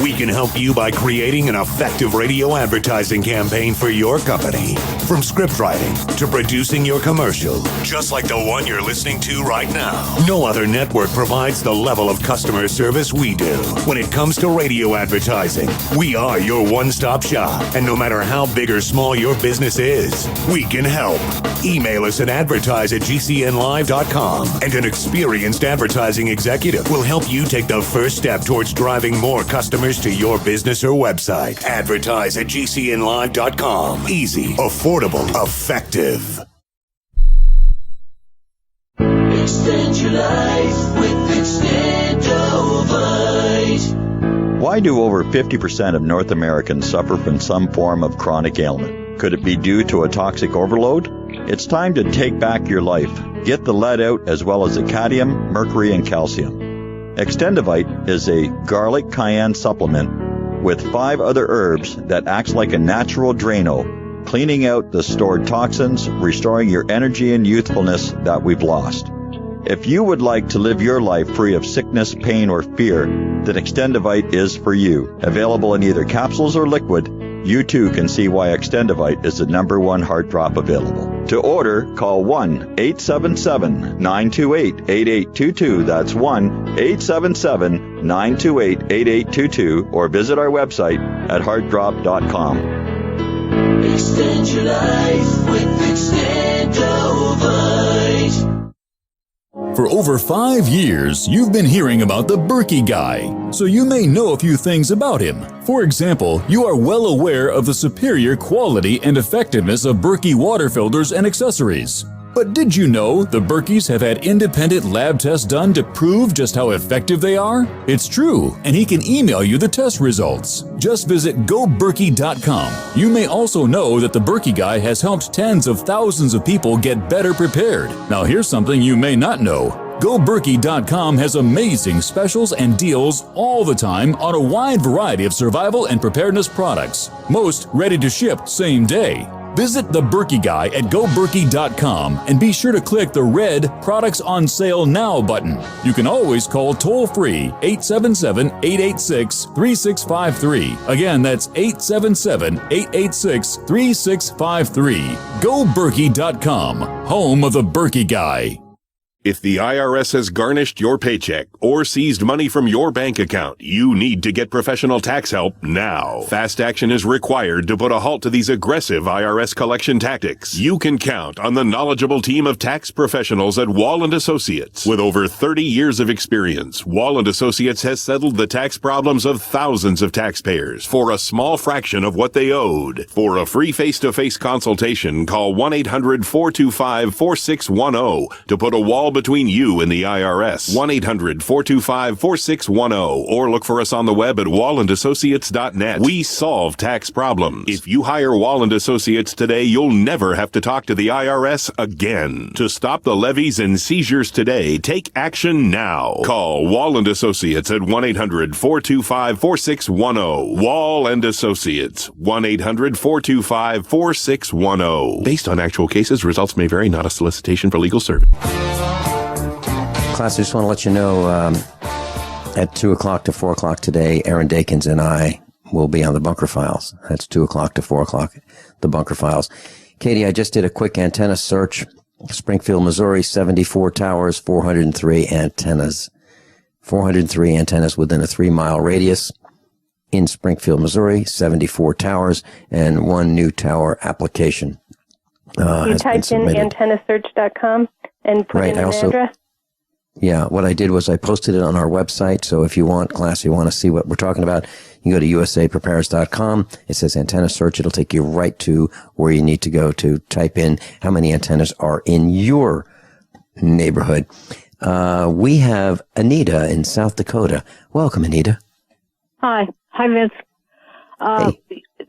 We can help you by creating an effective radio advertising campaign for your company. From script writing to producing your commercial, just like the one you're listening to right now. No other network provides the level of customer service we do. When it comes to radio advertising, we are your one-stop shop. And no matter how big or small your business is, we can help. Email us at advertise@gcnlive.com, and an experienced advertising executive will help you take the first step towards driving more customers to your business or website. Advertise@gcnlive.com. Easy, affordable, effective. Extend your life with Extendovite. Why do over 50% of North Americans suffer from some form of chronic ailment? Could it be due to a toxic overload? It's time to take back your life. Get the lead out as well as the cadmium, mercury, and calcium. Extendovite is a garlic cayenne supplement with 5 other herbs that acts like a natural Drano, cleaning out the stored toxins, restoring your energy and youthfulness that we've lost. If you would like to live your life free of sickness, pain, or fear, then Extendovite is for you. Available in either capsules or liquid, you too can see why Extendovite is the #1 heart drop available. To order, call 1-877-928-8822. That's 1-877-928-8822, or visit our website at heartdrop.com. Extend your life with Extendovite. For over 5 years, you've been hearing about the Berkey guy, so you may know a few things about him. For example, you are well aware of the superior quality and effectiveness of Berkey water filters and accessories. But did you know the Berkeys have had independent lab tests done to prove just how effective they are? It's true, and he can email you the test results. Just visit goberkey.com. You may also know that the Berkey guy has helped tens of thousands of people get better prepared. Now here's something you may not know. GoBerkey.com has amazing specials and deals all the time on a wide variety of survival and preparedness products, most ready to ship same day. Visit the Berkey Guy at goberkey.com and be sure to click the red Products on Sale Now button. You can always call toll-free 877-886-3653. Again, that's 877-886-3653. GoBerkey.com, home of the Berkey Guy. If the IRS has garnished your paycheck or seized money from your bank account, you need to get professional tax help now. Fast action is required to put a halt to these aggressive IRS collection tactics. You can count on the knowledgeable team of tax professionals at Wall & Associates. With over 30 years of experience, Wall & Associates has settled the tax problems of thousands of taxpayers for a small fraction of what they owed. For a free face-to-face consultation, call 1-800-425-4610 to put a wall between you and the IRS. 1-800-425-4610, or look for us on the web at wallandassociates.net. We solve tax problems. If you hire Wall & Associates today, you'll never have to talk to the IRS again. To stop the levies and seizures today, take action now. Call Wall & Associates at 1-800-425-4610. Wall & Associates, 1-800-425-4610. Based on actual cases, results may vary, not a solicitation for legal service. Class, I just want to let you know, at 2 o'clock to 4 o'clock today, Aaron Dakins and I will be on the Bunker Files. That's 2 o'clock to 4 o'clock, the Bunker Files. Katie, I just did a quick antenna search. Springfield, Missouri, 74 towers, 403 antennas. 403 antennas within a 3-mile radius. In Springfield, Missouri, 74 towers and 1 new tower application. You typed in antennasearch.com and put in an address? Yeah, what I did was I posted it on our website. So if you want, class, you want to see what we're talking about, you can go to usaprepares.com. It says antenna search. It'll take you right to where you need to go to type in how many antennas are in your neighborhood. We have Anita in South Dakota. Welcome, Anita. Hi, Vince. Hey.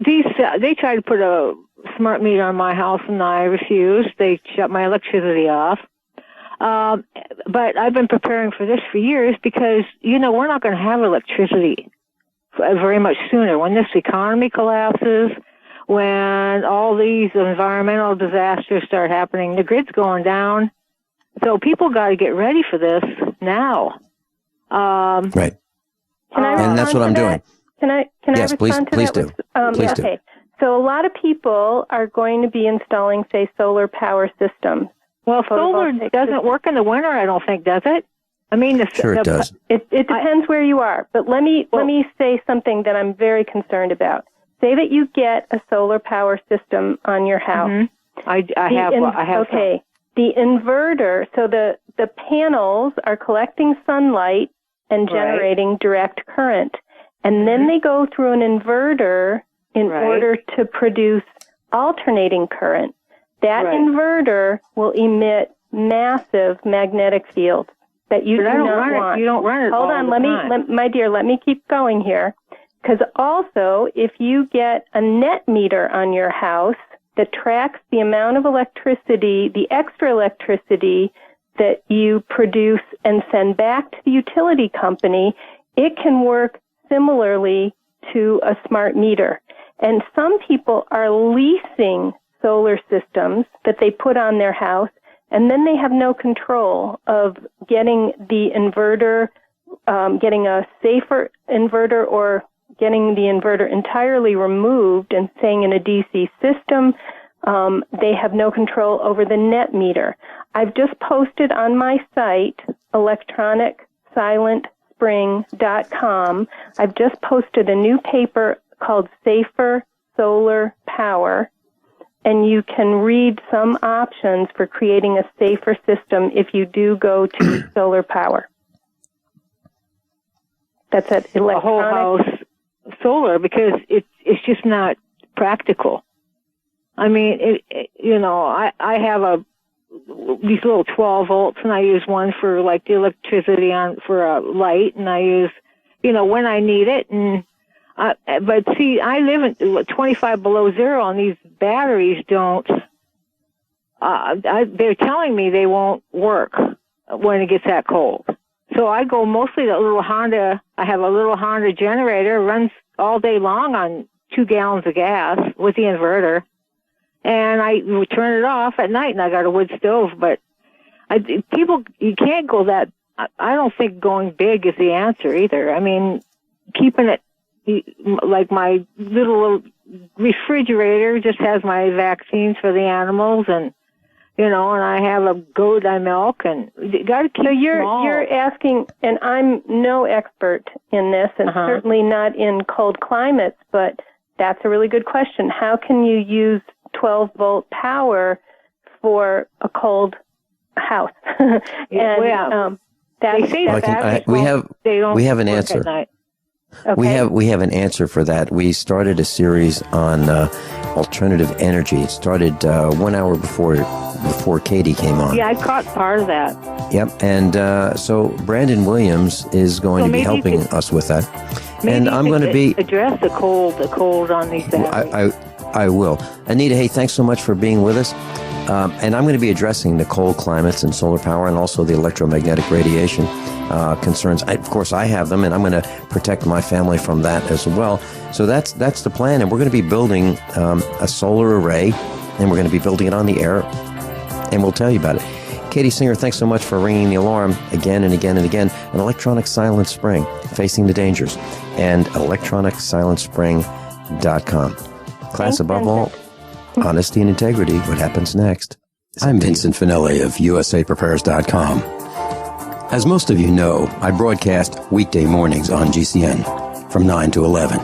They try to put a smart meter on my house, and I refused. They shut my electricity off. But I've been preparing for this for years because, we're not going to have electricity very much sooner. When this economy collapses, when all these environmental disasters start happening, the grid's going down. So people got to get ready for this now. Right. And that's what I'm doing. Can I yes, respond to please that? do. Please do. Okay. So a lot of people are going to be installing, say, solar power systems. Well, solar doesn't work in the winter, I don't think, does it? I mean, Sure it does. It depends where you are. But let me say something that I'm very concerned about. Say that you get a solar power system on your house. Mm-hmm. I have. Okay. The inverter, so the panels are collecting sunlight and generating direct current. And then they go through an inverter in order to produce alternating current. That inverter will emit massive magnetic fields that you do not want. You don't run it Hold on, my dear, let me keep going here. Because also, if you get a net meter on your house that tracks the amount of electricity, the extra electricity that you produce and send back to the utility company, it can work similarly to a smart meter. And some people are leasing solar systems that they put on their house, and then they have no control of getting the inverter, getting a safer inverter, or getting the inverter entirely removed and staying in a DC system. They have no control over the net meter. I've just posted on my site, electronic-silent-spring.com. I've just posted a new paper called Safer Solar Power, and you can read some options for creating a safer system if you do go to solar power. That's at electronic. A whole house solar, because it's just not practical. I mean, I have these little 12 volts, and I use one for like the electricity for a light, and I use, when I need it. And but see, I live in 25 below zero, and these batteries don't. They're telling me they won't work when it gets that cold. So I go mostly to a little Honda. I have a little Honda generator, runs all day long on 2 gallons of gas with the inverter. And I turn it off at night, and I got a wood stove. But you can't go that. I don't think going big is the answer either. I mean, keeping it like my little refrigerator just has my vaccines for the animals, and and I have a goat I milk, and you got to keep small. You're asking, and I'm no expert in this, and certainly not in cold climates, but that's a really good question. How can you use 12-volt power for a cold house? We have an answer. Okay. We have an answer for that. We started a series on alternative energy. It started 1 hour before Katie came on. Yeah, I caught part of that. Yep, and so Brandon Williams is going to be helping us with that. And I'm going to be address the cold on these batteries. I will. Anita, hey, thanks so much for being with us. And I'm going to be addressing the cold climates and solar power, and also the electromagnetic radiation concerns. Of course, I have them, and I'm going to protect my family from that as well. So that's the plan, and we're going to be building a solar array, and we're going to be building it on the air, and we'll tell you about it. Katie Singer, thanks so much for ringing the alarm again and again and again. An electronic silent spring, facing the dangers, and electronic-silent-spring.com. Class, above all, honesty and integrity. What happens next? I'm Vincent Finelli of USAPrepares.com. As most of you know, I broadcast weekday mornings on GCN from 9 to 11.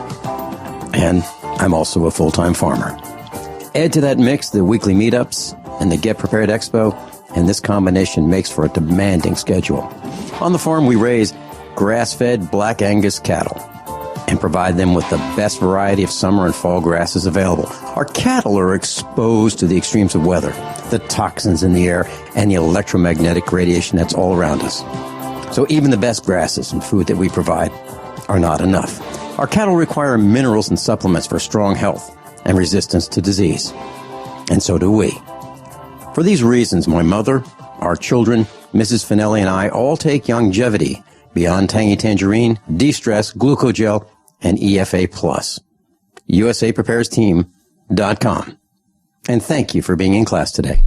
And I'm also a full-time farmer. Add to that mix the weekly meetups and the Get Prepared Expo, and this combination makes for a demanding schedule. On the farm, we raise grass-fed Black Angus cattle and provide them with the best variety of summer and fall grasses available. Our cattle are exposed to the extremes of weather, the toxins in the air, and the electromagnetic radiation that's all around us. So even the best grasses and food that we provide are not enough. Our cattle require minerals and supplements for strong health, and resistance to disease. And so do we. For these reasons, my mother, our children, Mrs. Finelli, and I all take Youngevity, Beyond Tangy Tangerine, De-Stress, Glucogel, and EFA+. USAPreparesTeam.com. And thank you for being in class today.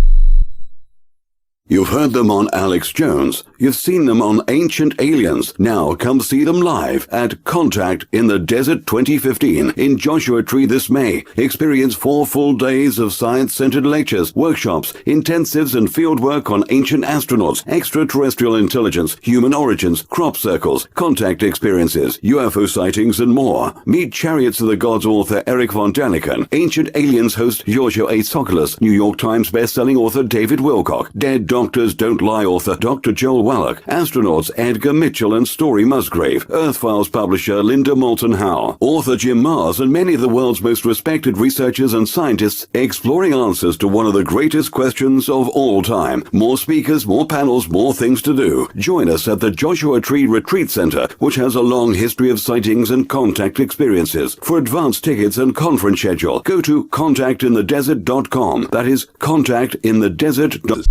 You've heard them on Alex Jones. You've seen them on Ancient Aliens. Now come see them live at Contact in the Desert 2015 in Joshua Tree this May. Experience 4 full days of science-centered lectures, workshops, intensives, and fieldwork on ancient astronauts, extraterrestrial intelligence, human origins, crop circles, contact experiences, UFO sightings, and more. Meet Chariots of the Gods author Eric von Daniken, Ancient Aliens host Giorgio A. Tsoukalos, New York Times bestselling author David Wilcock, Dead Doctors Don't Lie author Dr. Joel Wallach, astronauts Edgar Mitchell and Story Musgrave, Earth Files publisher Linda Moulton Howe, author Jim Mars, and many of the world's most respected researchers and scientists exploring answers to one of the greatest questions of all time. More speakers, more panels, more things to do. Join us at the Joshua Tree Retreat Center, which has a long history of sightings and contact experiences. For advance tickets and conference schedule, go to contactinthedesert.com. That is contactinthedesert.com.